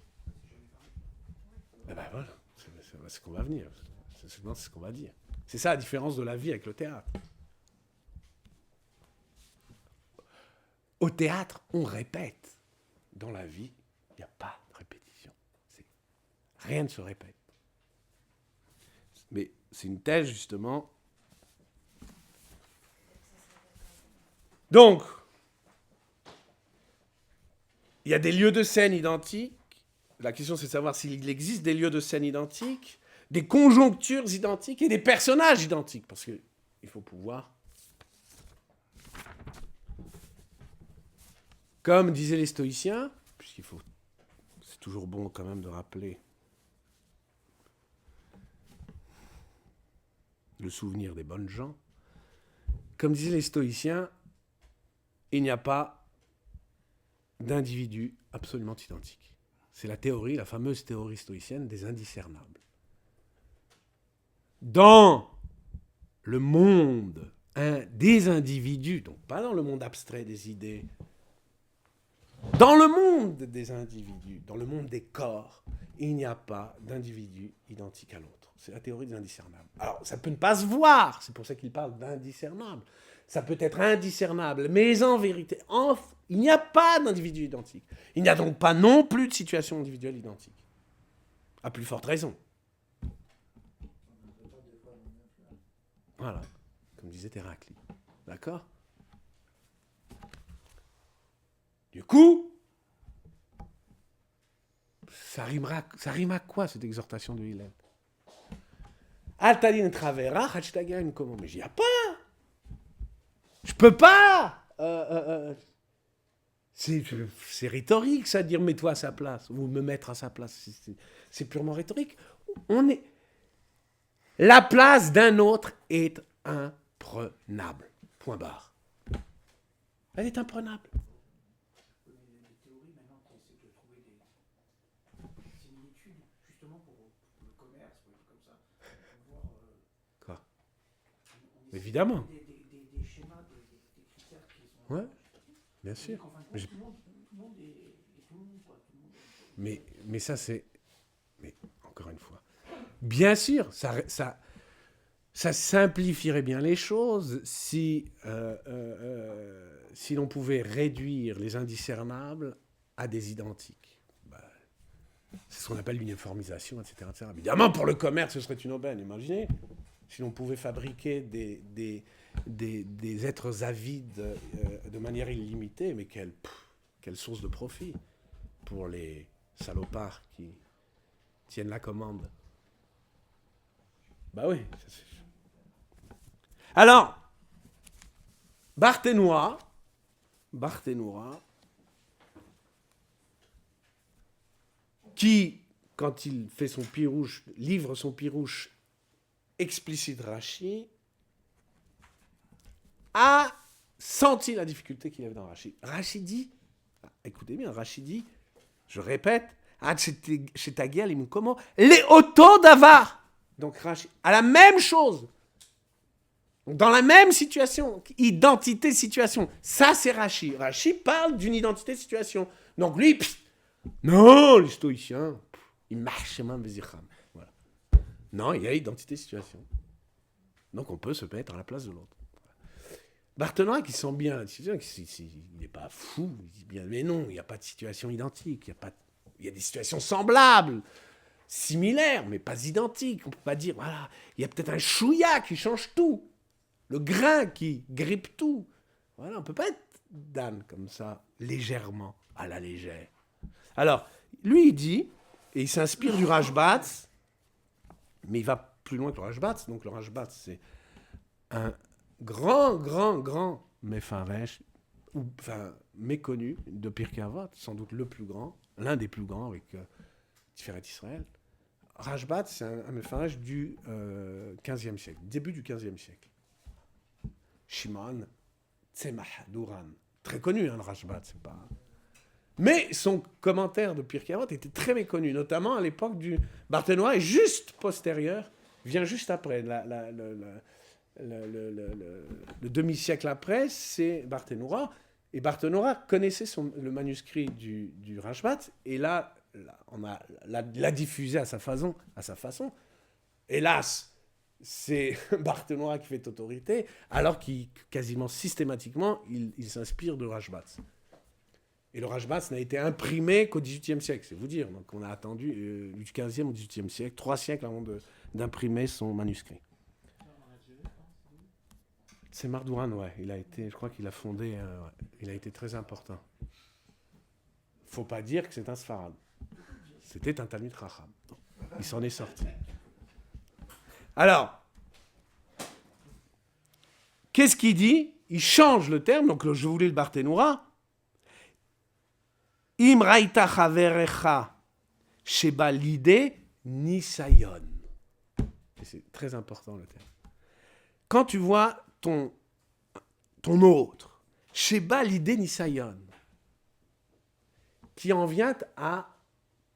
Eh ben voilà, c'est ce qu'on va venir. C'est ce qu'on va dire. C'est ça la différence de la vie avec le théâtre. Au théâtre, on répète. Dans la vie, il n'y a pas de répétition. Rien ne se répète. Mais c'est une thèse, justement. Donc, il y a des lieux de scène identiques. La question, c'est de savoir s'il existe des lieux de scène identiques, des conjonctures identiques et des personnages identiques. Parce qu'il faut pouvoir... Comme disaient les stoïciens, puisqu'il faut... C'est toujours bon quand même de rappeler le souvenir des bonnes gens. Comme disaient les stoïciens, il n'y a pas d'individus absolument identiques. C'est la théorie, la fameuse théorie stoïcienne des indiscernables. Dans le monde des individus, donc pas dans le monde abstrait des idées, dans le monde des individus, dans le monde des corps, il n'y a pas d'individu identique à l'autre. C'est la théorie des indiscernables. Alors, ça peut ne pas se voir, c'est pour ça qu'il parle d'indiscernable. Ça peut être indiscernable, mais en vérité, il n'y a pas d'individu identique. Il n'y a donc pas non plus de situation individuelle identique. À plus forte raison. Voilà, comme disait Héraclite. D'accord ? Du coup, ça rime à quoi cette exhortation de Hillel? Altadin travera, hachtagan comment? Mais j'y a pas. Je peux pas. C'est rhétorique ça de dire mets-toi à sa place ou me mettre à sa place. C'est purement rhétorique. La place d'un autre est imprenable. Point barre. Elle est imprenable. Les théories maintenant qui essaient de trouver des similitudes justement pour le commerce, pour des comme ça, pour voir. Quoi? Évidemment. Des schémas, des critères qui sont. Ouais, bien sûr. Enfin, tout le monde est tout le monde, quoi. Tout le monde est... Mais ça, c'est... Mais encore une fois, bien sûr, ça simplifierait bien les choses si l'on pouvait réduire les indiscernables à des identiques. C'est ce qu'on appelle l'uniformisation, etc., etc. Évidemment, pour le commerce, ce serait une aubaine. Imaginez si l'on pouvait fabriquer des êtres avides de manière illimitée, mais quelle source de profit pour les salopards qui tiennent la commande. Bah oui. Alors, Barthénois, qui, quand il fait son pirouche, livre son pirouche explicite Rachi, a senti la difficulté qu'il y avait dans Rachi. Rachi dit, écoutez bien, Rachi dit, je répète, les auto d'avar. Donc Rachi a la même chose. Donc, dans la même situation, identité-situation. Ça, c'est Rashi. Rashi parle d'une identité-situation. Donc lui, non, les stoïciens, ils marchent même Vézicham. Voilà. Non, il y a identité-situation. Donc on peut se mettre à la place de l'autre. Barthénois qui sent bien la situation, il n'est pas fou, il dit bien, mais non, il n'y a pas de situation identique, il y a des situations semblables, similaires, mais pas identiques. On ne peut pas dire, voilà, il y a peut-être un chouïa qui change tout, le grain qui grippe tout. Voilà, on ne peut pas être Dan comme ça, légèrement, à la légère. Alors, lui, il dit, et il s'inspire du Rashbatz, mais il va plus loin que le Rashbatz. Donc le Rashbatz, c'est un grand Mefaresh, enfin méconnu de Pirkei Avot, sans doute le plus grand, l'un des plus grands avec Tiferet Israël. Rashbatz, c'est un Mefaresh du XVe siècle, début du XVe siècle. Shimon Tzemach Duran, très connu, le Rashbatz, c'est pas... Mais son commentaire de Pirkei Avot était très méconnu, notamment à l'époque du Barthénois, et juste postérieur, vient juste après. Le demi-siècle après, c'est Barthénois. Et Barthénois connaissait le manuscrit du Rashbatz, et là on l'a diffusé à sa façon. Hélas, c'est Barthénois qui fait autorité, alors qu'il, quasiment systématiquement, il s'inspire de Rashbatz. Et le Rashbatz n'a été imprimé qu'au XVIIIe siècle, c'est vous dire. Donc on a attendu du XVe au XVIIIe siècle, 3 siècles avant d'imprimer son manuscrit. C'est Mardouran, ouais. Je crois qu'il a fondé, il a été très important. Faut pas dire que c'est un Sfarad. C'était un Talmid Chacham. Il s'en est sorti. Alors, qu'est-ce qu'il dit? Il change le terme, donc je voulais le Barthénois. Im raïta chaverecha sheba l'idée nisayon. C'est très important le terme. Quand tu vois ton autre, sheba l'idée nisayon, qui en vient à...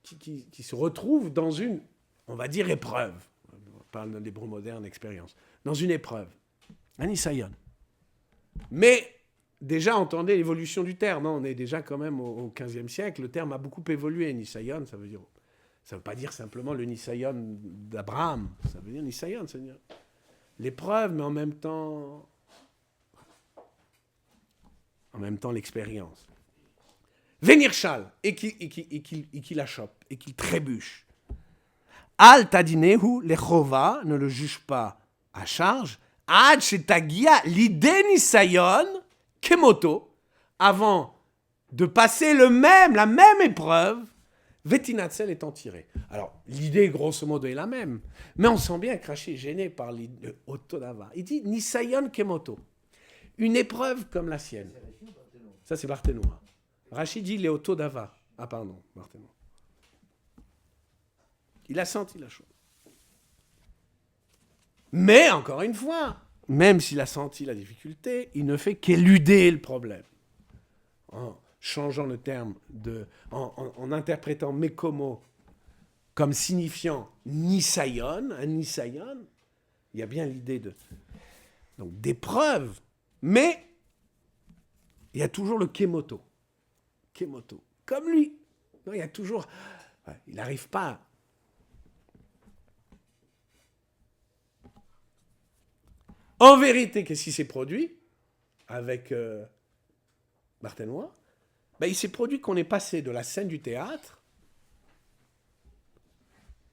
qui se retrouve dans une, on va dire, épreuve. On parle de l'hébreu moderne, expérience. Dans une épreuve. Un nisayon. Mais... déjà, entendez l'évolution du terme. On est déjà quand même au XVe siècle. Le terme a beaucoup évolué. Nisayon, ça veut pas dire simplement le Nisayon d'Abraham. Ça veut dire Nisayon, ça veut dire l'épreuve, mais en même temps l'expérience. Venirchal, et qui la chope, et qu'il trébuche. Al tadinehu lechova, ne le juge pas à charge. Ad shetagia l'idée Nisayon, Kemoto, avant de passer la même épreuve, Vetinatzel étant tiré. Alors, l'idée, grosso modo, est la même, mais on sent bien que Rashi est gêné par le Otodava. Il dit Nisayon Kemoto, une épreuve comme la sienne. Ça, c'est Barthénois. Rashi dit les Otodava. Ah, pardon, Barthénois. Il a senti la chose. Mais, encore une fois, même s'il a senti la difficulté, il ne fait qu'éluder le problème. En changeant le terme, en interprétant Mekomo comme signifiant Nisayon, un Nisayon, il y a bien l'idée d'épreuve, mais il y a toujours le Kemoto. Kemoto. Comme lui. Non, il y a toujours... il n'arrive pas... En vérité, qu'est-ce qui s'est produit avec Barthénois? Il s'est produit qu'on est passé de la scène du théâtre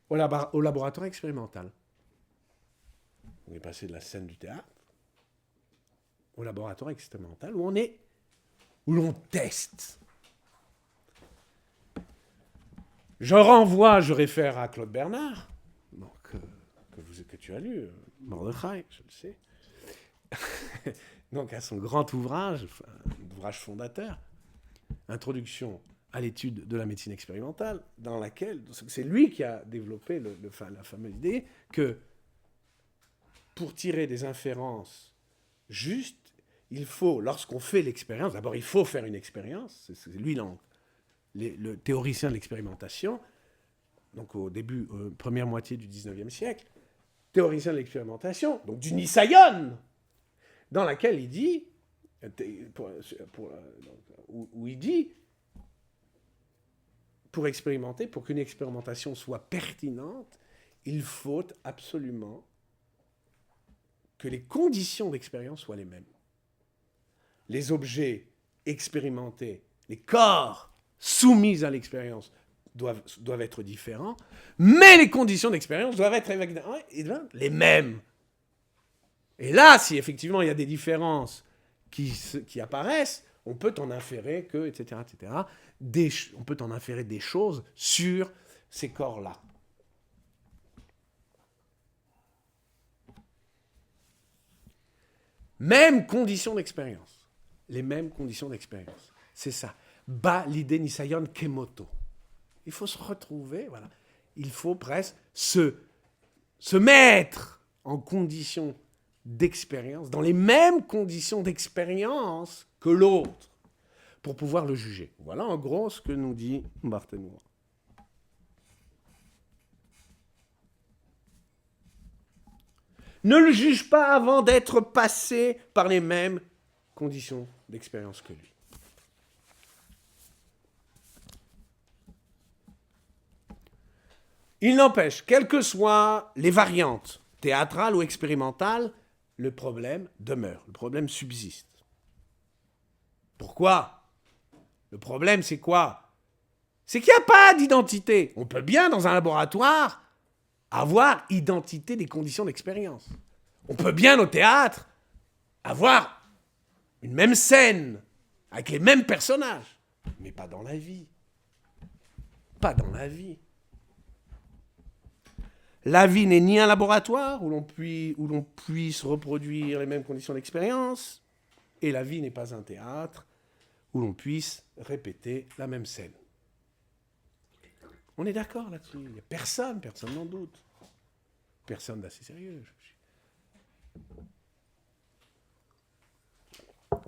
au laboratoire expérimental. On est passé de la scène du théâtre au laboratoire expérimental où l'on teste. Je réfère à Claude Bernard, donc, que tu as lu, Mordechai, je le sais. Donc à son grand ouvrage, ouvrage fondateur, Introduction à l'étude de la médecine expérimentale, dans laquelle c'est lui qui a développé la fameuse idée que pour tirer des inférences justes, il faut, lorsqu'on fait l'expérience, d'abord il faut faire une expérience, c'est lui le théoricien de l'expérimentation, donc au début, première moitié du 19e siècle, théoricien de l'expérimentation, donc du Nisayon, dans laquelle il dit, où il dit, pour expérimenter, pour qu'une expérimentation soit pertinente, il faut absolument que les conditions d'expérience soient les mêmes. Les objets expérimentés, les corps soumis à l'expérience doivent être différents, mais les conditions d'expérience doivent être les mêmes. Et là, si effectivement il y a des différences qui apparaissent, on peut en inférer que, etc., on peut en inférer des choses sur ces corps-là. Mêmes conditions d'expérience. Les mêmes conditions d'expérience. C'est ça. Ba l'idée nisayon kemoto. Il faut se retrouver, voilà. Il faut presque se mettre en conditions d'expérience, dans les mêmes conditions d'expérience que l'autre, pour pouvoir le juger. Voilà en gros ce que nous dit Barthénois. Ne le juge pas avant d'être passé par les mêmes conditions d'expérience que lui. Il n'empêche, quelles que soient les variantes, théâtrales ou expérimentales, le problème demeure, le problème subsiste. Pourquoi ? Le problème, c'est quoi ? C'est qu'il n'y a pas d'identité. On peut bien, dans un laboratoire, avoir identité des conditions d'expérience. On peut bien, au théâtre, avoir une même scène, avec les mêmes personnages, mais pas dans la vie. Pas dans la vie. La vie n'est ni un laboratoire où l'on puisse reproduire les mêmes conditions d'expérience, et la vie n'est pas un théâtre où l'on puisse répéter la même scène. On est d'accord là-dessus. Il n'y a personne n'en doute. Personne d'assez sérieux.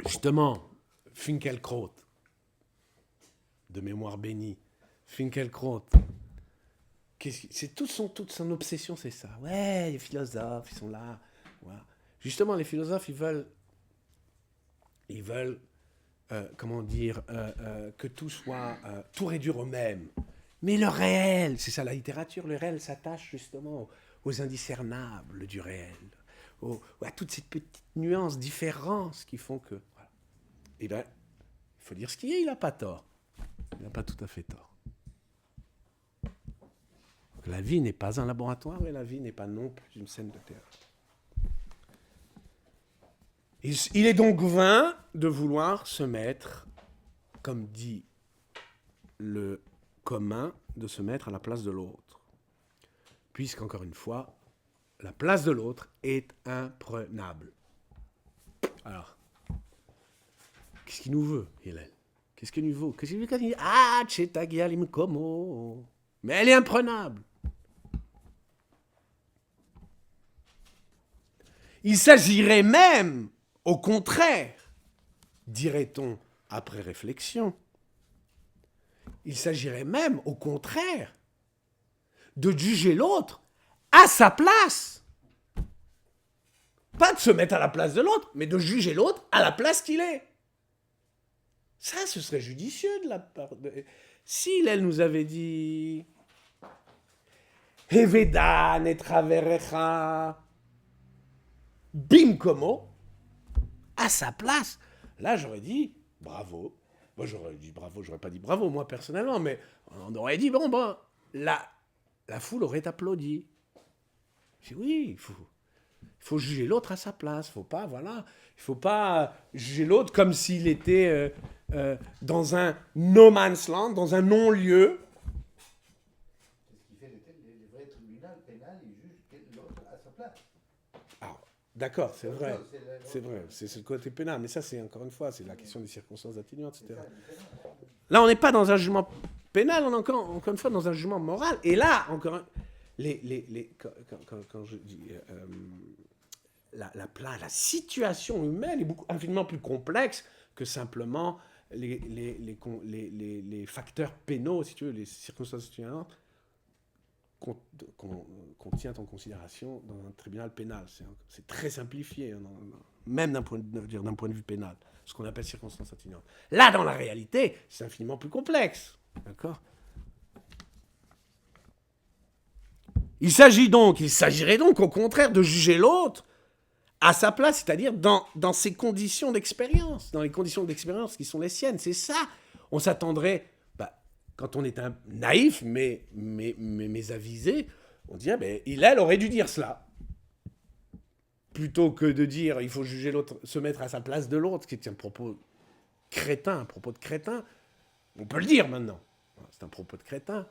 Justement, Finkielkraut, de mémoire bénie, Finkielkraut, toute son obsession, c'est ça. Ouais, les philosophes, ils sont là. Voilà. Justement, les philosophes, ils veulent que tout soit, tout réduire au même. Mais le réel, c'est ça la littérature, le réel s'attache justement aux indiscernables du réel, à toutes ces petites nuances, différences qui font que... Voilà. Et bien, il faut dire ce qu'il y a, il n'a pas tort. Il n'a pas tout à fait tort. La vie n'est pas un laboratoire et la vie n'est pas non plus une scène de théâtre. Il est donc vain de vouloir se mettre, comme dit le commun, de se mettre à la place de l'autre. Puisqu'encore une fois, la place de l'autre est imprenable. Alors, qu'est-ce qu'il nous veut, Hillel ? Qu'est-ce qu'il nous veut ? Qu'est-ce qu'il veut quand il dit « Ah, tchetagialim komo » ? Mais elle est imprenable. Il s'agirait même, au contraire, dirait-on après réflexion, il s'agirait même, au contraire, de juger l'autre à sa place. Pas de se mettre à la place de l'autre, mais de juger l'autre à la place qu'il est. Ça, ce serait judicieux de la part de... Si elle nous avait dit Hevedan et traverecha bimkomo, à sa place, là j'aurais dit bravo. Moi j'aurais dit bravo, j'aurais pas dit bravo moi personnellement, mais on aurait dit bon, la foule aurait applaudi. J'ai dit oui, il faut juger l'autre à sa place, il faut pas juger l'autre comme s'il était dans un no man's land, dans un non-lieu. C'est ce qui fait les vrais tribunaux pénals, ils jugent l'autre à sa place. Alors, d'accord, c'est vrai, c'est le côté pénal, mais ça c'est encore une fois, c'est la question des circonstances atténuantes, etc. Là on n'est pas dans un jugement pénal, on est encore une fois dans un jugement moral, et là, encore quand je dis... la situation humaine est infiniment plus complexe que simplement les facteurs pénaux, si tu veux, les circonstances atténuantes. qu'on tient en considération dans un tribunal pénal. C'est très simplifié, même d'un point de vue pénal, ce qu'on appelle circonstances atténuantes. Là, dans la réalité, c'est infiniment plus complexe. D'accord ? Il s'agirait donc au contraire de juger l'autre à sa place, c'est-à-dire dans ses conditions d'expérience, dans les conditions d'expérience qui sont les siennes. C'est ça. On s'attendrait, quand on est un naïf, mais avisé, on dirait, elle aurait dû dire cela. Plutôt que de dire, il faut juger l'autre, se mettre à sa place de l'autre, qui est un propos crétin, un propos de crétin. On peut le dire maintenant. C'est un propos de crétin.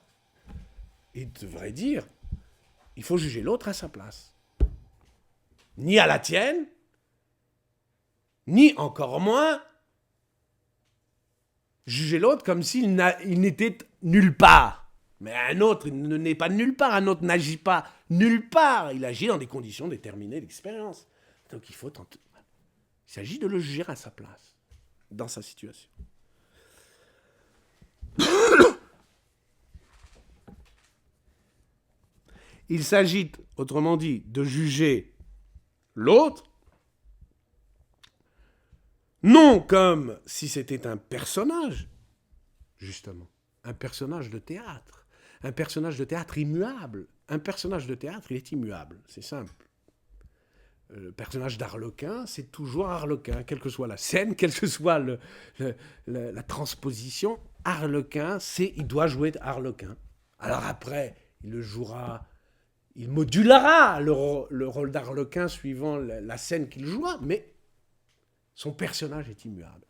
Il devrait dire, il faut juger l'autre à sa place. Ni à la tienne, ni encore moins juger l'autre comme s'il n'était nulle part. Mais un autre, il n'est pas nulle part. Un autre n'agit pas nulle part. Il agit dans des conditions déterminées d'expérience. Donc il s'agit de le juger à sa place, dans sa situation. Il s'agit, autrement dit, de juger l'autre, non comme si c'était un personnage, justement, un personnage de théâtre. Un personnage de théâtre immuable. Un personnage de théâtre, il est immuable, c'est simple. Le personnage d'Arlequin, c'est toujours Arlequin, quelle que soit la scène, quelle que soit la transposition. Arlequin, il doit jouer Arlequin. Alors après, il le jouera, il modulera le rôle d'Arlequin suivant la scène qu'il jouera, mais son personnage est immuable.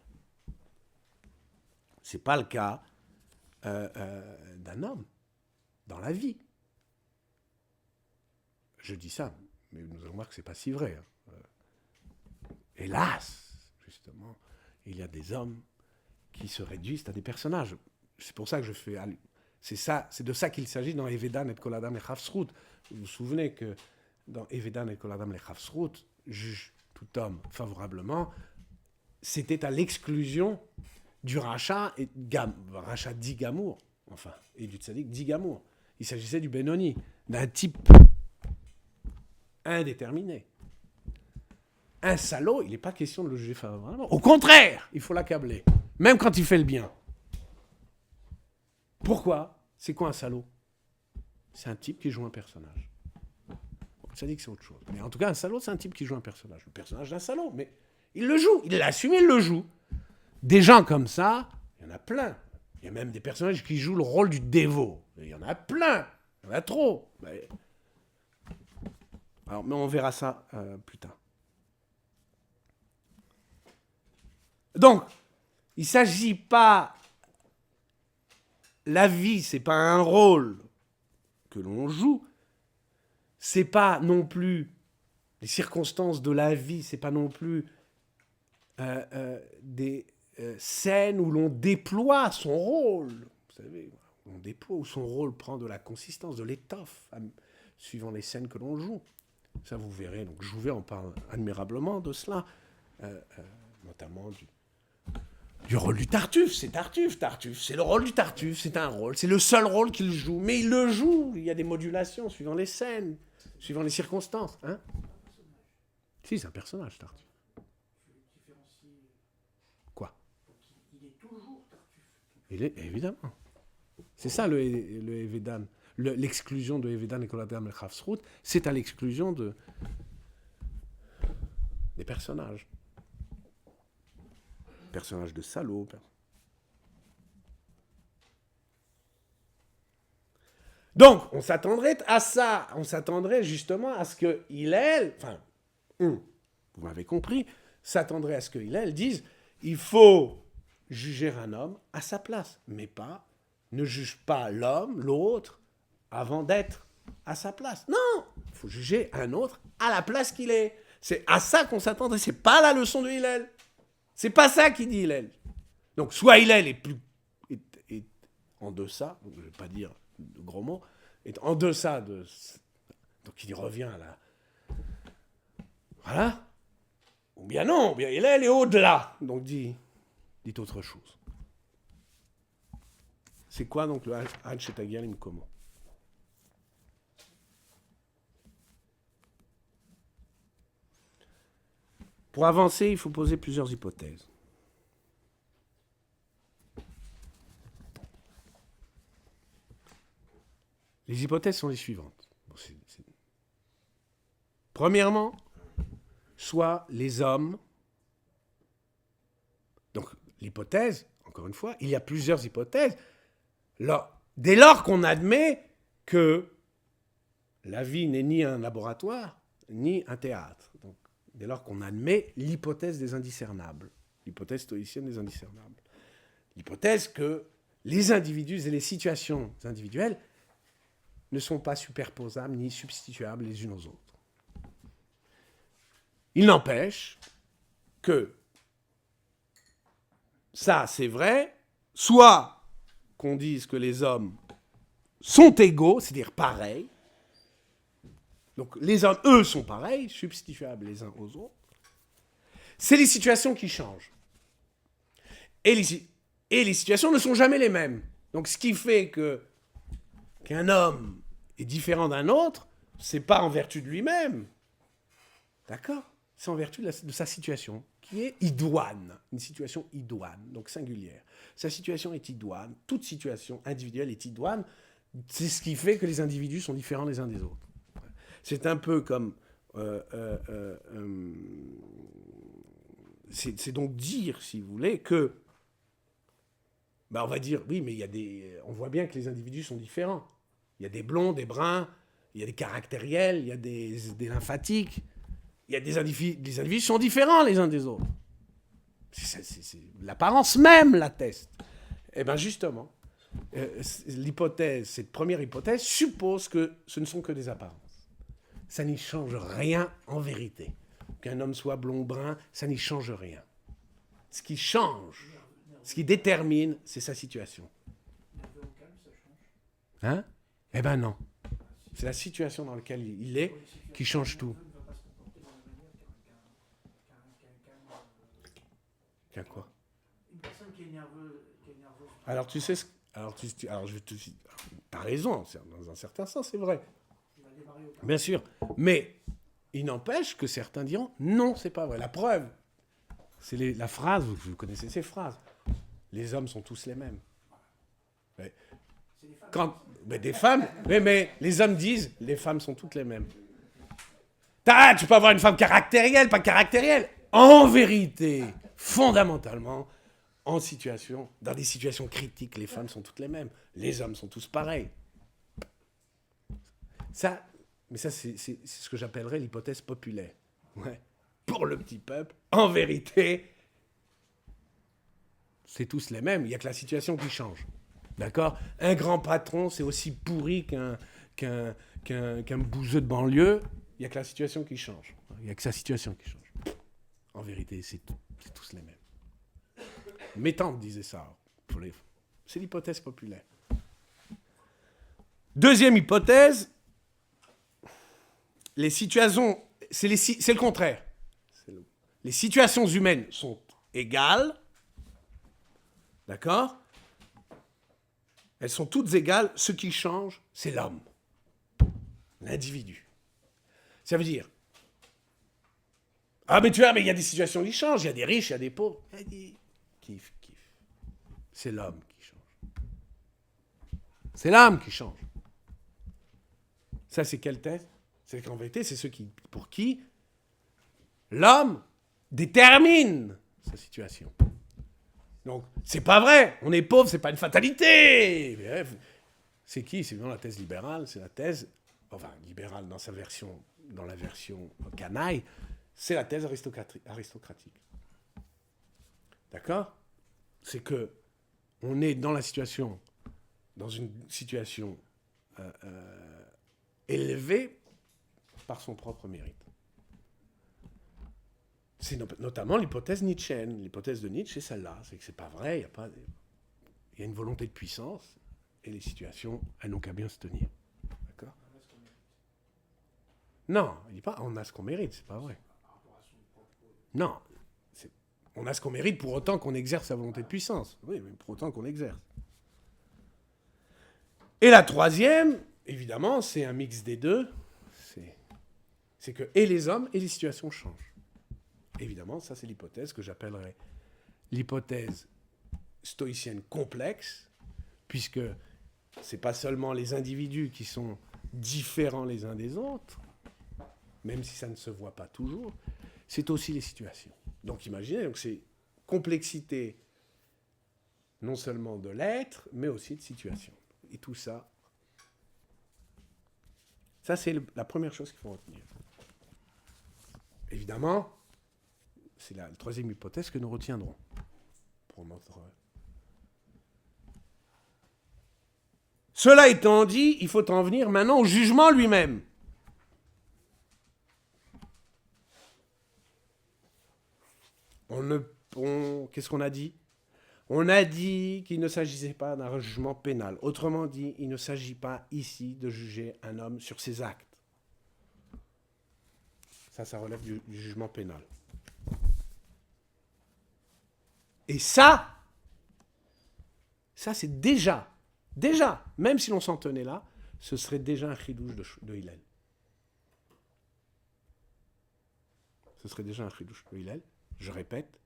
Ce n'est pas le cas d'un homme dans la vie. Je dis ça, mais nous allons voir que ce n'est pas si vrai. Hélas, justement, il y a des hommes qui se réduisent à des personnages. C'est pour ça que je fais... C'est de ça qu'il s'agit dans Evedan et Kol Adam Lechavsrut. Vous vous souvenez que dans Evedan et Kol Adam Lechavsrut, juge tout homme favorablement, c'était à l'exclusion du rachat, rachat dit Gamour, enfin, et du tzaddik dit Gamour. Il s'agissait du Benoni, d'un type indéterminé. Un salaud, il n'est pas question de le juger favorablement. Au contraire, il faut l'accabler, même quand il fait le bien. Pourquoi ? C'est quoi un salaud ? C'est un type qui joue un personnage. Ça dit que c'est autre chose. Mais en tout cas, un salaud, c'est un type qui joue un personnage. Le personnage d'un salaud, mais il le joue. Il l'assume, il le joue. Des gens comme ça, il y en a plein. Il y a même des personnages qui jouent le rôle du dévot. Il y en a plein. Il y en a trop. Mais on verra ça plus tard. Donc, il ne s'agit pas... La vie, c'est pas un rôle que l'on joue. C'est pas non plus les circonstances de la vie. C'est pas non plus des scènes où l'on déploie son rôle. Vous savez, on déploie où son rôle prend de la consistance, de l'étoffe, suivant les scènes que l'on joue. Ça, vous verrez. Donc, Jouvet en parle admirablement de cela, notamment du rôle du Tartuffe. C'est Tartuffe, c'est le rôle du Tartuffe, c'est un rôle, c'est le seul rôle qu'il joue, mais il le joue, il y a des modulations suivant les scènes, suivant les circonstances. Hein ? Si, c'est un personnage, Tartuffe. Quoi ? Il est toujours Tartuffe. Il est, évidemment. C'est ça le Evedan. L'exclusion de Evedan et Kol Adam Lechavsrut, c'est à l'exclusion des personnages. Personnage de salaud. Donc, on s'attendrait à ça. On s'attendrait justement à ce que Hillel, vous m'avez compris, s'attendrait à ce que Hillel dise, il faut juger un homme à sa place, mais pas, ne juge pas l'homme, l'autre, avant d'être à sa place. Non, il faut juger un autre à la place qu'il est. C'est à ça qu'on s'attendrait. C'est pas la leçon de Hillel. C'est pas ça qu'il dit Hillel. Donc, soit Hillel est en deçà, donc je ne vais pas dire de gros mots, est en deçà de... Donc, il revient à la... Voilà. Ou bien non, ou bien Hillel est au-delà. Donc, dit autre chose. C'est quoi, donc, le Al Shetagialim Komo ? Pour avancer, il faut poser plusieurs hypothèses. Les hypothèses sont les suivantes. Premièrement, soit les hommes. Donc, l'hypothèse, encore une fois, il y a plusieurs hypothèses. Dès lors qu'on admet que la vie n'est ni un laboratoire, ni un théâtre. Donc, dès lors qu'on admet l'hypothèse des indiscernables, l'hypothèse stoïcienne des indiscernables. L'hypothèse que les individus et les situations individuelles ne sont pas superposables ni substituables les unes aux autres. Il n'empêche que ça, c'est vrai, soit qu'on dise que les hommes sont égaux, c'est-à-dire pareils. Donc les hommes, eux, sont pareils, substituables les uns aux autres. C'est les situations qui changent. Et les situations ne sont jamais les mêmes. Donc ce qui fait qu'un homme est différent d'un autre, c'est pas en vertu de lui-même. D'accord ? C'est en vertu de sa situation, qui est idoine, une situation idoine, donc singulière. Sa situation est idoine, toute situation individuelle est idoine, c'est ce qui fait que les individus sont différents les uns des autres. C'est un peu comme... c'est donc dire, si vous voulez, que... on va dire, oui, mais on voit bien que les individus sont différents. Il y a des blonds, des bruns, il y a des caractériels, il y a des lymphatiques. Il y a des individus sont différents les uns des autres. L'apparence même l'atteste. Eh bien, justement, cette première hypothèse suppose que ce ne sont que des apparences. Ça n'y change rien en vérité. Qu'un homme soit blond ou brun, ça n'y change rien. Ce qui change, ce qui détermine, c'est sa situation. Hein ? Eh bien non. C'est la situation dans laquelle il est qui change tout. Qu'un quoi ? Une personne qui est nerveuse. Alors tu sais je te dis, t'as raison, dans un certain sens, c'est vrai. Bien sûr, mais il n'empêche que certains diront non, c'est pas vrai. La preuve, c'est la phrase, vous connaissez ces phrases. Les hommes sont tous les mêmes. Mais, des femmes, mais les hommes disent les femmes sont toutes les mêmes. Tu peux avoir une femme caractérielle, pas caractérielle. En vérité, fondamentalement, dans des situations critiques, les femmes sont toutes les mêmes. Les hommes sont tous pareils. Ça, c'est ce que j'appellerais l'hypothèse populaire. Ouais. Pour le petit peuple, en vérité, c'est tous les mêmes. Il n'y a que la situation qui change. D'accord ? Un grand patron, c'est aussi pourri qu'un bouseux de banlieue. Il n'y a que la situation qui change. Il n'y a que sa situation qui change. En vérité, c'est tous les mêmes. Mes tantes disaient ça. C'est l'hypothèse populaire. Deuxième hypothèse, les situations, c'est le contraire. Les situations humaines sont égales, d'accord ? Elles sont toutes égales. Ce qui change, c'est l'homme, l'individu. Ça veut dire, mais tu vois, mais il y a des situations qui changent. Il y a des riches, il y a des pauvres. Kiff. C'est l'homme qui change. C'est l'âme qui change. Ça, c'est quelle thèse ? C'est qu'en vérité, c'est ceux pour qui l'homme détermine sa situation. Donc, c'est pas vrai. On est pauvre, c'est pas une fatalité. C'est qui ? C'est vraiment la thèse libérale. C'est la thèse, libérale dans la version canaille, c'est la thèse aristocratique. D'accord ? C'est que on est dans une situation élevée par son propre mérite. C'est notamment l'hypothèse nietzschéenne. L'hypothèse de Nietzsche, c'est celle-là. C'est que c'est pas vrai, il y a une volonté de puissance, et les situations, elles n'ont qu'à bien se tenir. D'accord ? Non, il dit pas on a ce qu'on mérite, c'est pas vrai. Non, on a ce qu'on mérite pour autant qu'on exerce sa volonté de puissance. Oui, mais pour autant qu'on exerce. Et la troisième, évidemment, c'est un mix des deux. C'est que et les hommes et les situations changent. évidemment, ça c'est l'hypothèse que j'appellerais l'hypothèse stoïcienne complexe, puisque c'est pas seulement les individus qui sont différents les uns des autres, même si ça ne se voit pas toujours, c'est aussi les situations. Donc imaginez, donc c'est complexité non seulement de l'être, mais aussi de situation. Et tout ça, c'est la première chose qu'il faut retenir. Évidemment, c'est la troisième hypothèse que nous retiendrons pour notre... Cela étant dit, il faut en venir maintenant au jugement lui-même. Qu'est-ce qu'on a dit ? On a dit qu'il ne s'agissait pas d'un jugement pénal. Autrement dit, il ne s'agit pas ici de juger un homme sur ses actes. Ça relève du jugement pénal. Et ça c'est déjà, même si l'on s'en tenait là, ce serait déjà un chidouche de Hillel. Ce serait déjà un chidouche de Hillel. Je répète,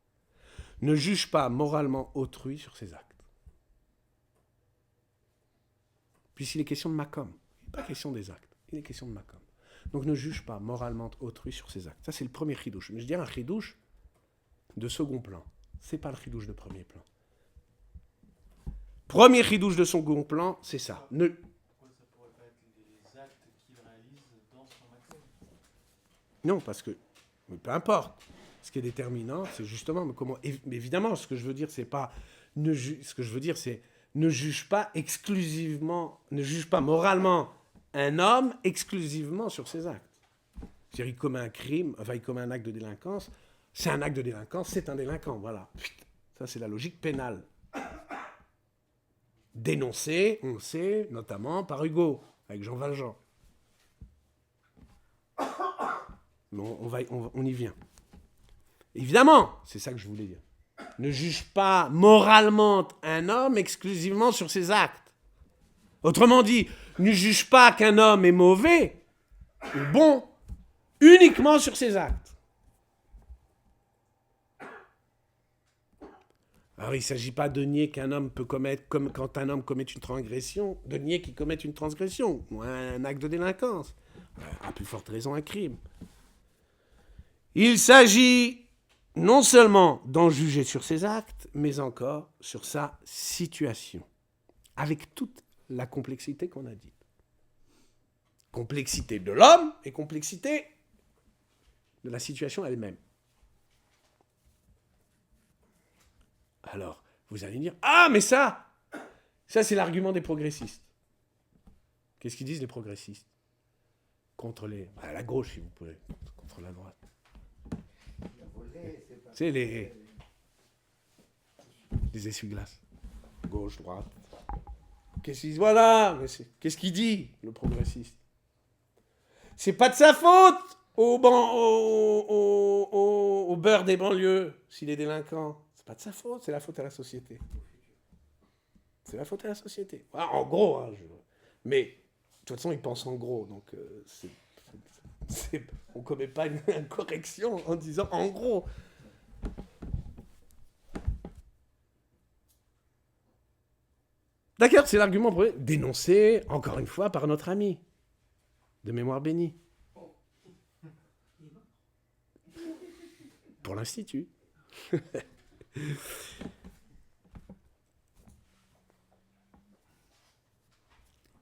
ne juge pas moralement autrui sur ses actes. Puisqu'il est question de makom. Il n'est pas question des actes, il est question de makom. Donc ne juge pas moralement autrui sur ses actes. Ça, c'est le premier chidouche. Mais je dirais un chidouche de second plan. Ce n'est pas le chidouche de premier plan. Premier chidouche de second plan, c'est ça. Pourquoi ça pourrait pas être les actes qu'il réalise dans son makom ? Non, parce que... Mais peu importe. Ce qui est déterminant, c'est justement comment... Mais évidemment, ce que je veux dire, c'est pas... Ce que je veux dire, c'est ne juge pas exclusivement... Ne juge pas moralement un homme exclusivement sur ses actes. C'est-à-dire, il commet un crime, enfin, il commet un acte de délinquance. C'est un acte de délinquance, c'est un délinquant, voilà. Ça, c'est la logique pénale. Dénoncé, on le sait, notamment par Hugo, avec Jean Valjean. Mais on y vient. Évidemment, c'est ça que je voulais dire. Ne juge pas moralement un homme exclusivement sur ses actes. Autrement dit, ne juge pas qu'un homme est mauvais ou bon uniquement sur ses actes. Alors, il ne s'agit pas de nier qu'un homme peut commettre, comme quand un homme commet une transgression, de nier qu'il commette une transgression ou un acte de délinquance. À plus forte raison, un crime. Il s'agit non seulement d'en juger sur ses actes, mais encore sur sa situation, avec toute la complexité qu'on a dite. Complexité de l'homme et complexité de la situation elle-même. Alors, vous allez dire, ah, mais ça c'est l'argument des progressistes. Qu'est-ce qu'ils disent les progressistes ? Contre la gauche, si vous pouvez, contre la droite. C'est les essuie-glaces. Gauche, droite. Qu'est-ce qu'il dit ? Voilà, mais qu'est-ce qu'il dit, le progressiste ? C'est pas de sa faute au beurre des banlieues, s'il est délinquant. C'est pas de sa faute, c'est la faute à la société. C'est la faute à la société. Ah, en gros, hein, mais de toute façon, il pense en gros, donc on ne commet pas une correction en disant en gros. D'accord, c'est l'argument dénoncé, encore une fois, par notre ami, de mémoire bénie. Pour l'Institut.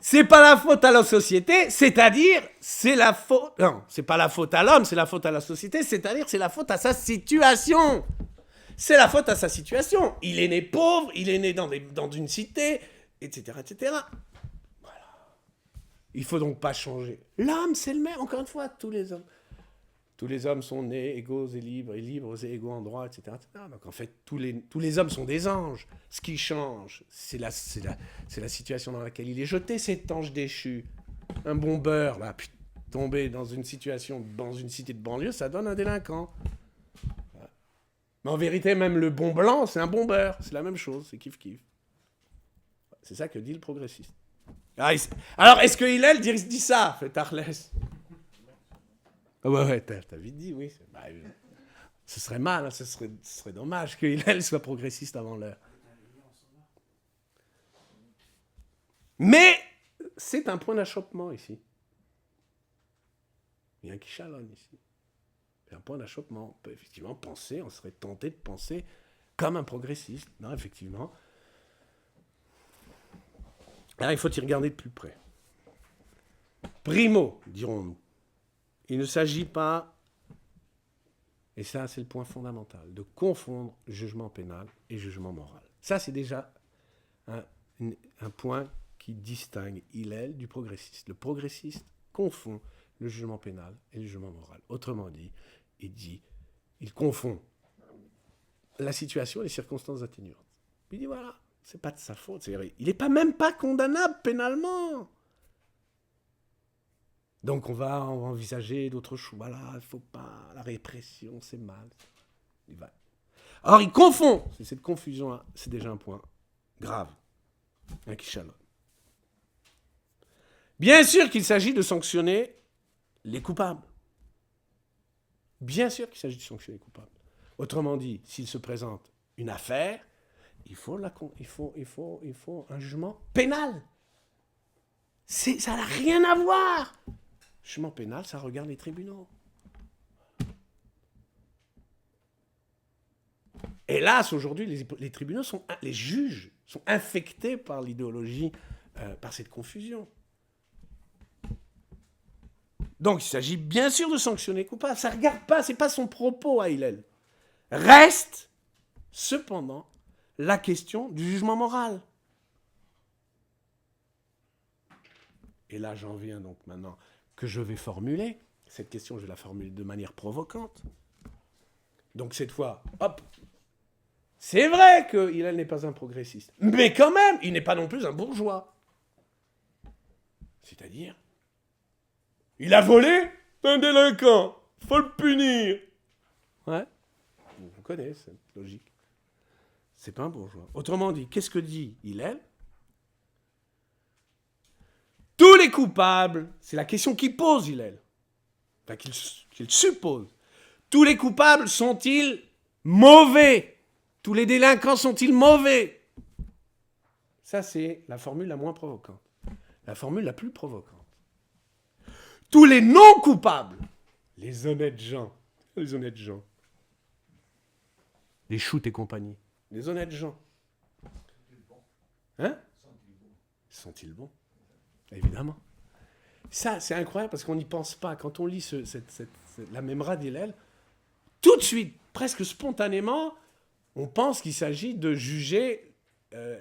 C'est pas la faute à la société, c'est-à-dire, c'est la faute... Non, c'est pas la faute à l'homme, c'est la faute à la société, c'est-à-dire, c'est la faute à sa situation. C'est la faute à sa situation. Il est né pauvre, il est né dans une cité, etc., etc. Voilà. Il faut donc pas changer. L'homme, c'est le même, encore une fois, tous les hommes. Tous les hommes sont nés égaux et libres et égaux en droit, etc., etc. Donc en fait, tous les hommes sont des anges. Ce qui change, c'est la situation dans laquelle il est jeté, cet ange déchu. Un bon beurre, là, tomber dans une situation, dans une cité de banlieue, ça donne un délinquant. Voilà. Mais en vérité, même le bon blanc, c'est un bon beurre. C'est la même chose, c'est kiff-kiff. C'est ça que dit le progressiste. Alors, est-ce que Hillel dit ça, fait Arlès ? Ah ouais, t'as vite dit, oui. Ce serait mal, hein, ce serait dommage que Hillel soit progressiste avant l'heure. Mais c'est un point d'achoppement ici. Il y a un kichalon ici. C'est un point d'achoppement. On peut effectivement penser, on serait tenté de penser comme un progressiste. Non, effectivement. Alors, il faut y regarder de plus près. Primo, dirons-nous. Il ne s'agit pas, et ça c'est le point fondamental, de confondre jugement pénal et jugement moral. Ça c'est déjà un point qui distingue Hillel du progressiste. Le progressiste confond le jugement pénal et le jugement moral. Autrement dit, il confond la situation et les circonstances atténuantes. Il dit voilà, c'est pas de sa faute. Il n'est même pas condamnable pénalement. Donc on va envisager d'autres choses. Voilà, il ne faut pas, la répression, c'est mal. Or il confond. C'est cette confusion-là, c'est déjà un point grave. Un kichalon. Bien sûr qu'il s'agit de sanctionner les coupables. Bien sûr qu'il s'agit de sanctionner les coupables. Autrement dit, s'il se présente une affaire, il faut un jugement pénal. Ça n'a rien à voir. Jugement pénal, ça regarde les tribunaux. Hélas, aujourd'hui, les tribunaux les juges sont infectés par l'idéologie, par cette confusion. Donc, il s'agit bien sûr de sanctionner les coupables. Ça ne regarde pas, ce n'est pas son propos à Hillel. Reste, cependant, la question du jugement moral. Et là, j'en viens donc maintenant que je vais formuler. Cette question, je vais la formuler de manière provocante. Donc cette fois, hop, c'est vrai que Hillel n'est pas un progressiste. Mais quand même, il n'est pas non plus un bourgeois. C'est-à-dire, il a volé un délinquant. Faut le punir. Ouais, vous connaissez cette logique. C'est pas un bourgeois. Autrement dit, qu'est-ce que dit Hillel ? Tous les coupables, c'est la question qu'il pose, Hillel. Enfin, qu'il suppose. Tous les coupables sont-ils mauvais ? Tous les délinquants sont-ils mauvais ? Ça, c'est la formule la moins provocante. La formule la plus provocante. Tous les non-coupables, les honnêtes gens, les shoots et compagnie, les honnêtes gens. Hein ? Sont-ils bons ? Évidemment. Ça, c'est incroyable parce qu'on n'y pense pas. Quand on lit la Memra d'Hillel, tout de suite, presque spontanément, on pense qu'il s'agit de juger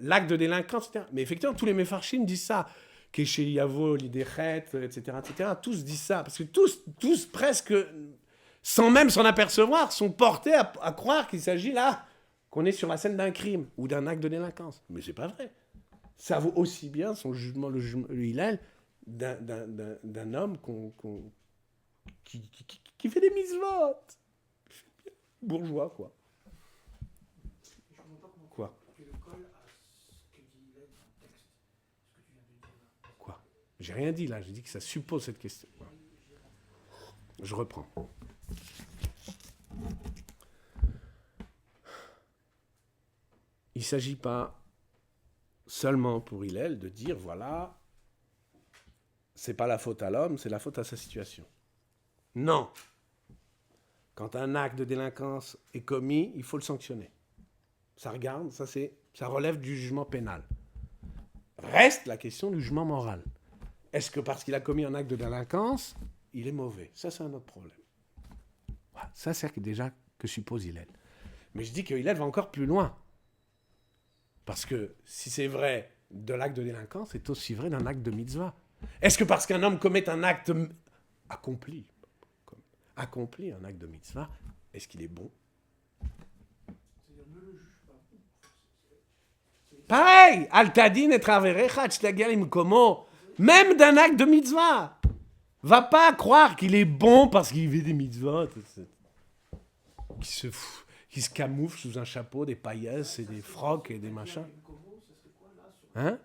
l'acte de délinquance, etc. Mais effectivement, tous les Mefarshim disent ça. Keshe Yavo, Lidechet, etc., etc. Tous disent ça. Parce que tous presque, sans même s'en apercevoir, sont portés à croire qu'il s'agit là, qu'on est sur la scène d'un crime ou d'un acte de délinquance. Mais c'est pas vrai. Ça vaut aussi bien son jugement, le Hillel, d'un homme qui fait des mitzvot. Bourgeois, quoi. Je ne comprends pas comment Quoi ? tu le colles à ce que dit Hillel dans le texte. Ce que tu viens de dire là. Quoi ? J'ai rien dit là, j'ai dit que ça suppose cette question. Voilà. Je reprends. Il ne s'agit pas seulement pour Hillel de dire, voilà, c'est pas la faute à l'homme, c'est la faute à sa situation. Non. Quand un acte de délinquance est commis, il faut le sanctionner. Ça regarde, ça relève du jugement pénal. Reste la question du jugement moral. Est-ce que parce qu'il a commis un acte de délinquance, il est mauvais ? Ça, c'est un autre problème. Voilà. Ça, c'est déjà que suppose Hillel. Mais je dis que Hillel va encore plus loin. Parce que si c'est vrai de l'acte de délinquance, c'est aussi vrai d'un acte de mitzvah. Est-ce que parce qu'un homme commet un acte accompli un acte de mitzvah, est-ce qu'il est bon ? C'est-à-dire, ne le juge pas. Pareil, Al-Tadin et Traverecha, Tzlagalim Komo, même d'un acte de mitzvah. Va pas croire qu'il est bon parce qu'il fait des mitzvahs, qui se camoufle sous un chapeau, des paillasses et des frocs et des machins. Hein ?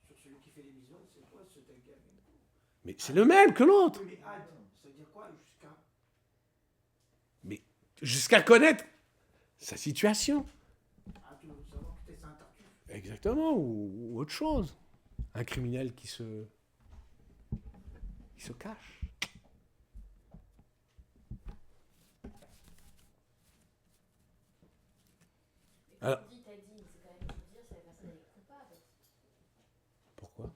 Sur celui qui fait les mitzvot, c'est quoi ce Telgal? Mais c'est le même que l'autre. Oui, mais Ad, c'est-à-dire quoi jusqu'à. Mais jusqu'à connaître sa situation. Ah, tu veux savoir que t'es un tartuffe. Exactement, ou autre chose. Un criminel qui se cache. Et Alors- quand on dit t'as dit, c'est quand même pour dire si la personne elle est coupable. Pourquoi ?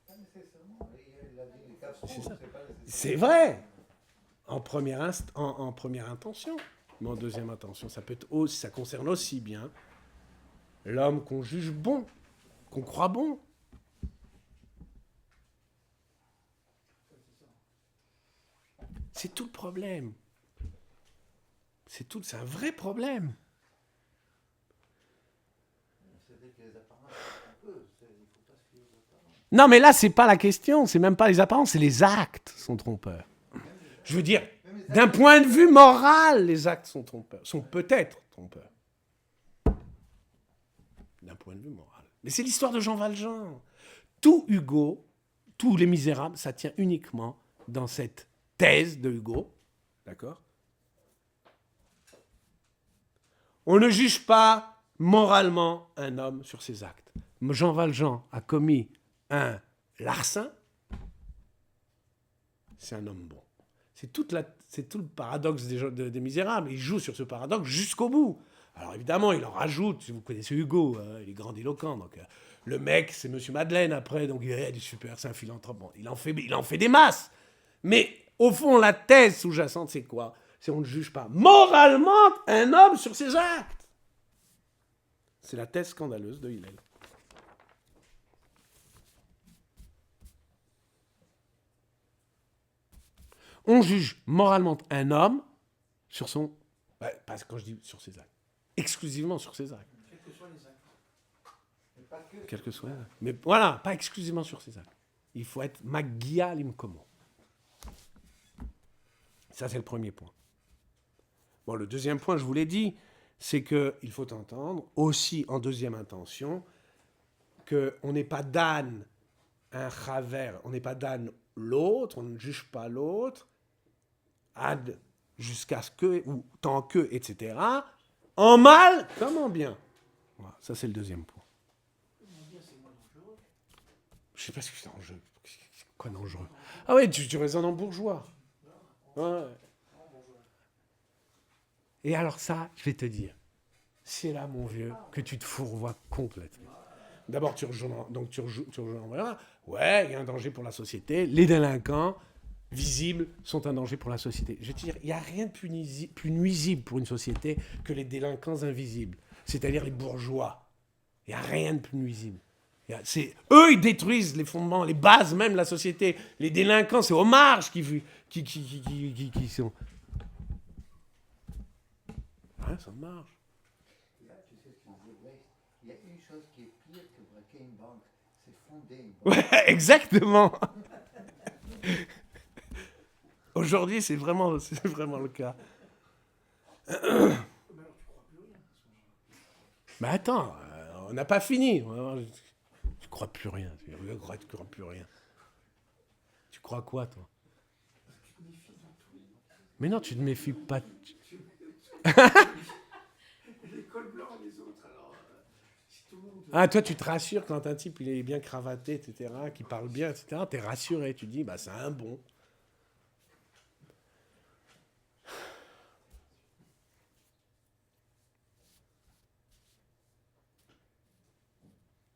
Pas nécessairement. Il a dit les quatre C'est ça. pas nécessairement. C'est vrai. En première intention. Mais en deuxième intention, ça concerne aussi bien l'homme qu'on juge bon, qu'on croit bon. C'est tout le problème. C'est un vrai problème. C'est-à-dire que les apparences, un peu, il ne faut pas se fier aux apparences. Non, mais là, c'est pas la question. C'est même pas les apparences, c'est les actes sont trompeurs. Je veux dire, Même les d'un actes- point de vue moral, les actes sont trompeurs, sont peut-être trompeurs. D'un point de vue moral. Mais c'est l'histoire de Jean Valjean. Tout Hugo, tous les Misérables, ça tient uniquement dans cette thèse de Hugo. D'accord ? On ne juge pas moralement un homme sur ses actes. Jean Valjean a commis un larcin, c'est un homme bon. C'est tout le paradoxe des Misérables. Il joue sur ce paradoxe jusqu'au bout. Alors évidemment, il en rajoute, si vous connaissez Hugo, il est grandiloquent. Donc, le mec, c'est Monsieur Madeleine après, donc il est super, c'est un philanthrope. Bon, il en fait des masses. Mais au fond, la thèse sous-jacente, c'est quoi ? C'est on ne juge pas moralement un homme sur ses actes. C'est la thèse scandaleuse de Hillel. On juge moralement un homme sur son... Pas quand je dis sur ses actes. Exclusivement sur ses actes. Quels que soient les actes. Mais pas que. Quel que soit. Mais voilà, pas exclusivement sur ses actes. Il faut être Magia Limkomo. Ça, c'est le premier point. Bon, le deuxième point, je vous l'ai dit, c'est qu'il faut entendre aussi en deuxième intention qu'on n'est pas d'âne un chaver, on n'est pas d'âne l'autre, on ne juge pas l'autre, ad jusqu'à ce que, ou tant que, etc., en mal comme en bien. Voilà, ça, c'est le deuxième point. Bien, c'est moins dangereux. Je sais pas ce que c'est dangereux. Quoi dangereux ? Ah ouais, tu raisonnes en bourgeois. Ouais. Et alors ça, je vais te dire, c'est là, mon vieux, que tu te fourvoies complètement. D'abord, tu rejoins voilà. Ouais, il y a un danger pour la société. Les délinquants visibles sont un danger pour la société. Je veux dire, il n'y a rien de plus nuisible pour une société que les délinquants invisibles, c'est-à-dire les bourgeois. Il n'y a rien de plus nuisible. Eux, ils détruisent les fondements, les bases même de la société. Les délinquants, c'est aux marges qui sont... Ouais, ça marche. Là, tu sais ce qu'il disait Blaise, il y a une chose qui est pire que braquer une banque, c'est fonder une banque. Ouais, exactement. Aujourd'hui, c'est vraiment le cas. Mais alors, tu crois plus rien à ce moment-là. Mais attends, on n'a pas fini. Tu crois plus rien. Tu crois plus rien. Tu crois quoi, toi ? Tu te méfies dans tout. Mais non, tu ne te méfies pas. Les cols blancs et les autres, alors, si tout le monde... Ah, toi, tu te rassures quand un type il est bien cravaté, etc., qui parle bien, etc., t'es rassuré. Tu dis, bah, c'est un bon.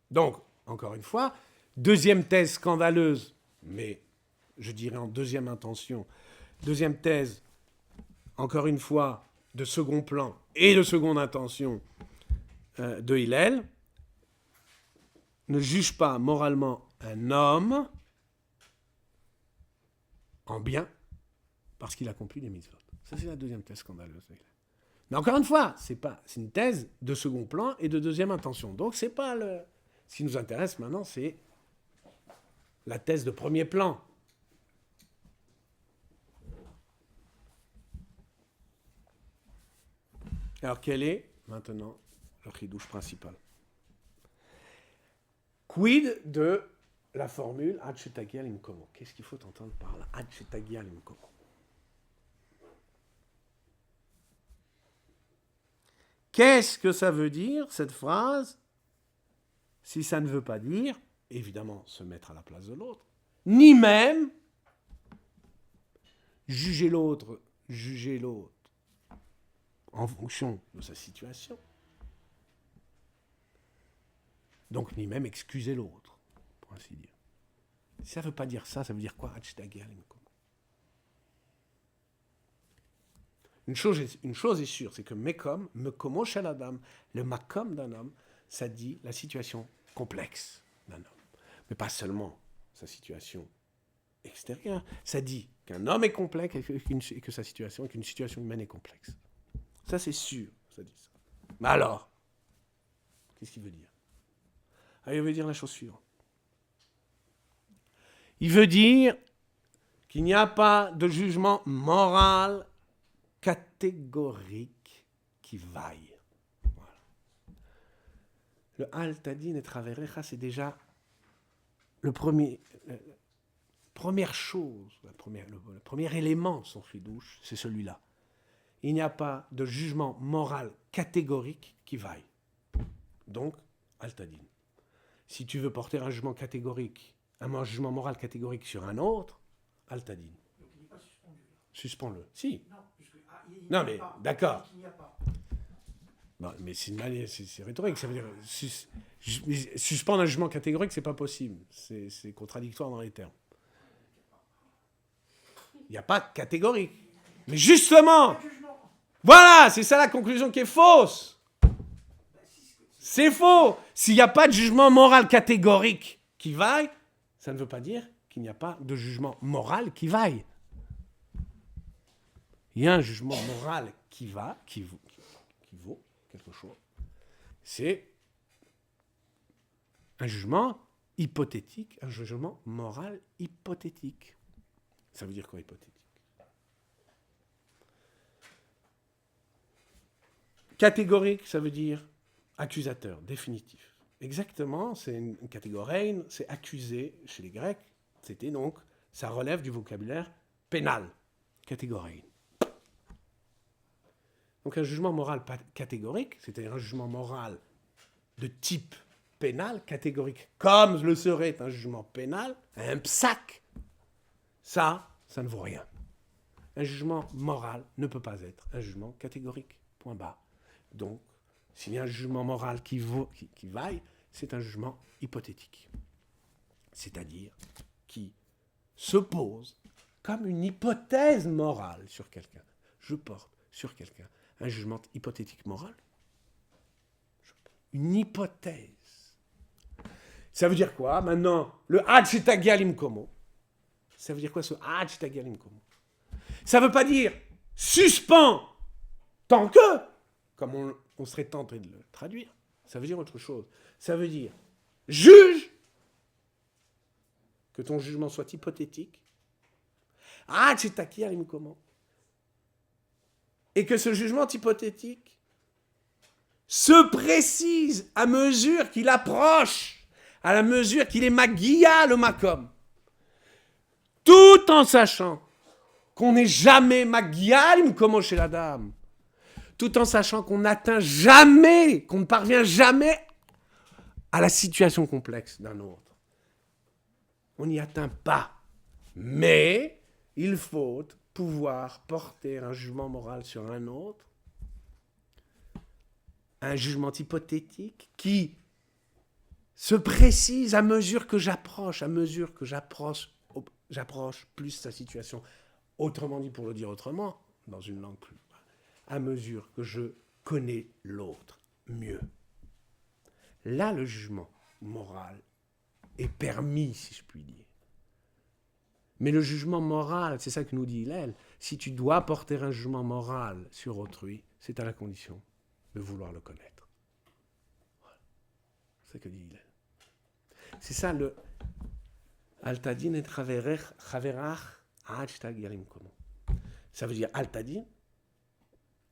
Donc, encore une fois, deuxième thèse scandaleuse, mais je dirais en deuxième intention. Deuxième thèse, encore une fois, de second plan et de seconde intention de Hillel. Ne juge pas moralement un homme en bien parce qu'il accomplit des mitzvot. Ça, c'est la deuxième thèse scandaleuse de Hillel. Mais encore une fois, c'est une thèse de second plan et de deuxième intention. Donc, c'est pas le... Ce qui nous intéresse maintenant, c'est la thèse de premier plan. Alors, quel est maintenant le chidouche principal ? Quid de la formule Ad shetagia limkomo ? Qu'est-ce qu'il faut entendre par là ? Ad shetagia limkomo. Qu'est-ce que ça veut dire, cette phrase, si ça ne veut pas dire, évidemment, se mettre à la place de l'autre, ni même juger l'autre en fonction de sa situation. Donc, ni même excuser l'autre, pour ainsi dire. Si ça ne veut pas dire ça, ça veut dire quoi? Une chose est sûre, c'est que mekom, mekomo shel adam, le makom d'un homme, ça dit la situation complexe d'un homme. Mais pas seulement sa situation extérieure, ça dit qu'un homme est complexe et que sa situation, qu'une situation humaine est complexe. Ça, c'est sûr, ça dit ça. Mais alors, qu'est-ce qu'il veut dire? Ah, il veut dire la chose suivante. Il veut dire qu'il n'y a pas de jugement moral catégorique qui vaille. Voilà. Le Al-Tadin et Traverecha, c'est déjà première chose, le premier élément de son chidouche, c'est celui-là. Il n'y a pas de jugement moral catégorique qui vaille. Donc, Al-Tadin. Si tu veux porter un jugement catégorique, un jugement moral catégorique sur un autre, Al-Tadin. Donc il n'est pas suspendu. Suspends-le. Si. Non, puisque Non, mais d'accord. Il n'y a pas. Non, mais c'est rhétorique. Ça veut dire suspendre un jugement catégorique, c'est pas possible. C'est contradictoire dans les termes. Il n'y a pas de catégorique. Mais justement, voilà, c'est ça la conclusion qui est fausse. C'est faux. S'il n'y a pas de jugement moral catégorique qui vaille, ça ne veut pas dire qu'il n'y a pas de jugement moral qui vaille. Il y a un jugement moral qui vaut quelque chose. C'est un jugement hypothétique, un jugement moral hypothétique. Ça veut dire quoi, hypothétique? Catégorique, ça veut dire accusateur, définitif. Exactement, c'est une catégorie, c'est accusé chez les Grecs. C'était donc, ça relève du vocabulaire pénal. Catégorie. Donc un jugement moral catégorique, c'est-à-dire un jugement moral de type pénal, catégorique, comme le serait un jugement pénal, un psaque, ça ne vaut rien. Un jugement moral ne peut pas être un jugement catégorique. Point barre. Donc, s'il y a un jugement moral qui vaille, c'est un jugement hypothétique. C'est-à-dire qui se pose comme une hypothèse morale sur quelqu'un. Je porte sur quelqu'un un jugement hypothétique moral. Une hypothèse. Ça veut dire quoi? Maintenant, le Hachitagialim Komo. Ça veut dire quoi ce Hachitagialim Komo? Ça ne veut pas dire suspend tant que, comme on serait tenté de le traduire. Ça veut dire autre chose. Ça veut dire juge que ton jugement soit hypothétique. Hachitagialim Komo. Et que ce jugement hypothétique se précise à mesure qu'il approche, à la mesure qu'il est magia le makom. Tout en sachant qu'on n'est jamais magia comme chez la dame. Tout en sachant qu'on n'atteint jamais, qu'on ne parvient jamais à la situation complexe d'un autre. On n'y atteint pas. Mais il faut pouvoir porter un jugement moral sur un autre, un jugement hypothétique qui se précise à mesure que j'approche plus sa situation. Autrement dit, pour le dire autrement, dans une langue plus, à mesure que je connais l'autre mieux. Là, le jugement moral est permis, si je puis dire. Mais le jugement moral, c'est ça que nous dit Hillel, si tu dois porter un jugement moral sur autrui, c'est à la condition de vouloir le connaître. Voilà. C'est ce que dit Hillel. C'est ça le Al-Tadin et Chaverach Hashtag Yarim Komo. Ça veut dire Al-Tadin,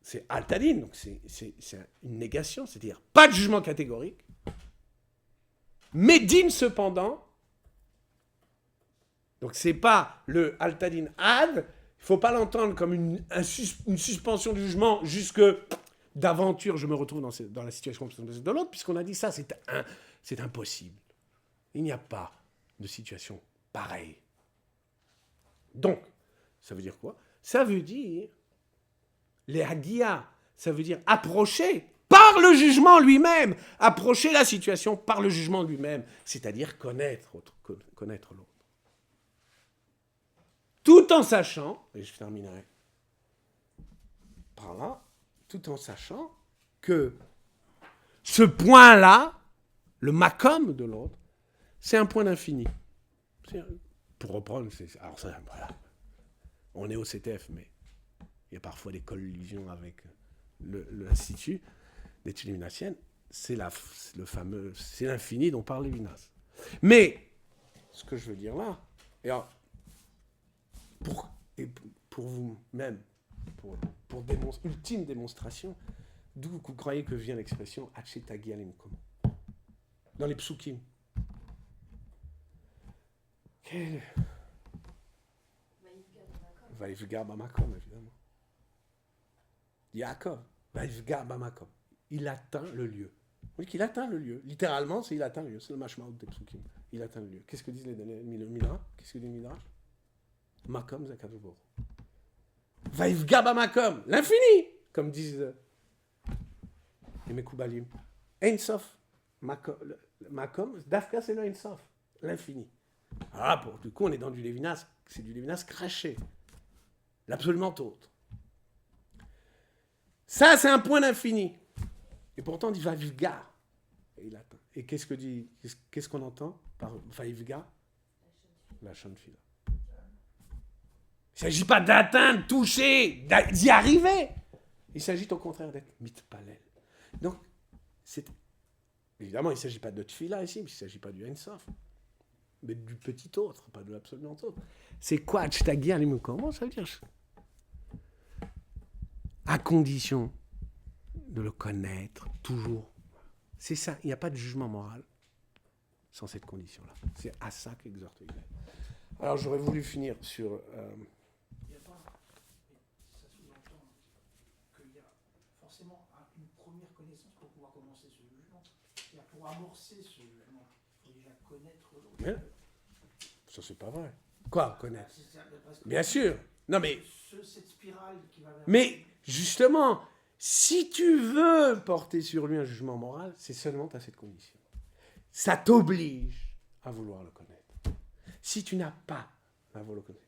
c'est Al-Tadin, donc c'est une négation, c'est-à-dire pas de jugement catégorique, mais din cependant. Donc c'est pas le Al-Tadin Ad, il ne faut pas l'entendre comme une suspension du jugement jusque d'aventure je me retrouve dans la situation de l'autre, puisqu'on a dit ça, c'est impossible. Il n'y a pas de situation pareille. Donc, ça veut dire quoi? Ça veut dire, les hagia, ça veut dire approcher par le jugement lui-même, approcher la situation par le jugement lui-même, c'est-à-dire connaître l'autre. Tout en sachant, et je terminerai par là, tout en sachant que ce point-là, le makom de l'autre, c'est un point d'infini. Pour reprendre, alors ça, voilà, on est au CTF, mais il y a parfois des collisions avec l'Institut d'études lévinassiennes, c'est l'infini dont parle Lévinas. Mais, ce que je veux dire là, et alors, pour vous-même, pour ultime démonstration, d'où vous croyez que vient l'expression Hachetagia Lemkomo dans les psukim. Vaïfgar Bamakom, évidemment. Yaakov, Vaïfgar Bamakom. Il atteint le lieu. Oui, qu'il atteint le lieu. Littéralement, c'est il atteint le lieu. C'est le mashmaout des psukim. Il atteint le lieu. Qu'est-ce que disent les Midrash? Qu'est-ce que dit le Midrash? Makom Zakadovor. Vaïfgar Bamakom. L'infini, comme disent les Mekoubalim. Ein Sof. Makom, Dafka, c'est le Ein Sof. L'infini. Ah, du coup, on est dans du Lévinas. C'est du Lévinas craché. L'absolument autre. Ça, c'est un point d'infini. Et pourtant, on dit Vaïfgar. Et il atteint. Et qu'est-ce qu'on entend par Vaïfgar? La Shanfila. Il ne s'agit pas d'atteindre, toucher, d'y arriver. Il s'agit au contraire d'être mitpalel. Donc, évidemment, il ne s'agit pas de tfila ici, mais il ne s'agit pas du Ein Sof, mais du petit autre, pas de l'absolument autre. C'est quoi Hachetagia Lemkomo? Ça veut dire à condition de le connaître toujours. C'est ça, il n'y a pas de jugement moral sans cette condition-là. C'est à ça qu'exhorte Hillel. Alors j'aurais voulu finir sur... Il n'y a pas, ça sous-entend qu'il y a forcément une première connaissance pour pouvoir commencer ce jugement. C'est-à-dire pour amorcer ce jugement, il faut déjà connaître l'autre. Mais, ça c'est pas vrai. Quoi, connaître? Parce que Bien sûr. Non mais... cette spirale qui va vers... Mais justement, si tu veux porter sur lui un jugement moral, c'est seulement à cette condition. Ça t'oblige à vouloir le connaître. Si tu n'as pas à vouloir le connaître,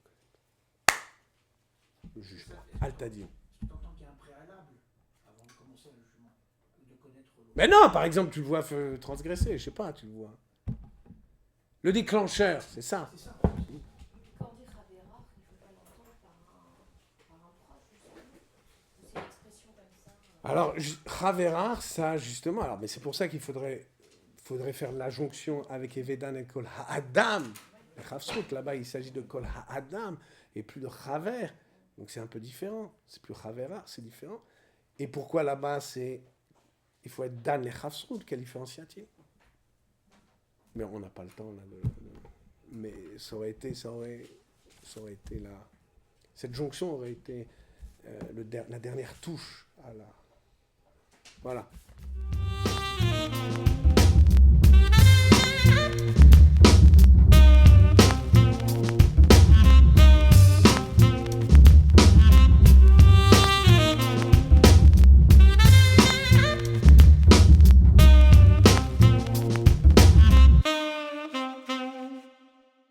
le juge pas. Al-Tadim. Tu entends qu'il y a un préalable avant de commencer le jugement, de connaître l'autre. Mais non, par exemple, tu le vois transgresser, je sais pas, tu le vois. Le déclencheur, c'est ça. C'est ça. Quand on dit Ravera, il ne faut pas l'entendre par un proche, justement. C'est une expression comme ça. Alors, Chaverar, ça, justement, alors, mais c'est pour ça qu'il faudrait faire la jonction avec Evedan et Kol Ha'adam. Là-bas, il s'agit de Kol Ha'adam et plus de Chaver. Donc, c'est un peu différent. C'est plus Chaverar, c'est différent. Et pourquoi là-bas, il faut être Dan et Chavsrut, quelle différence y a-t-il? Mais on n'a pas le temps, là. Mais ça aurait été cette jonction aurait été la dernière touche à la... Voilà.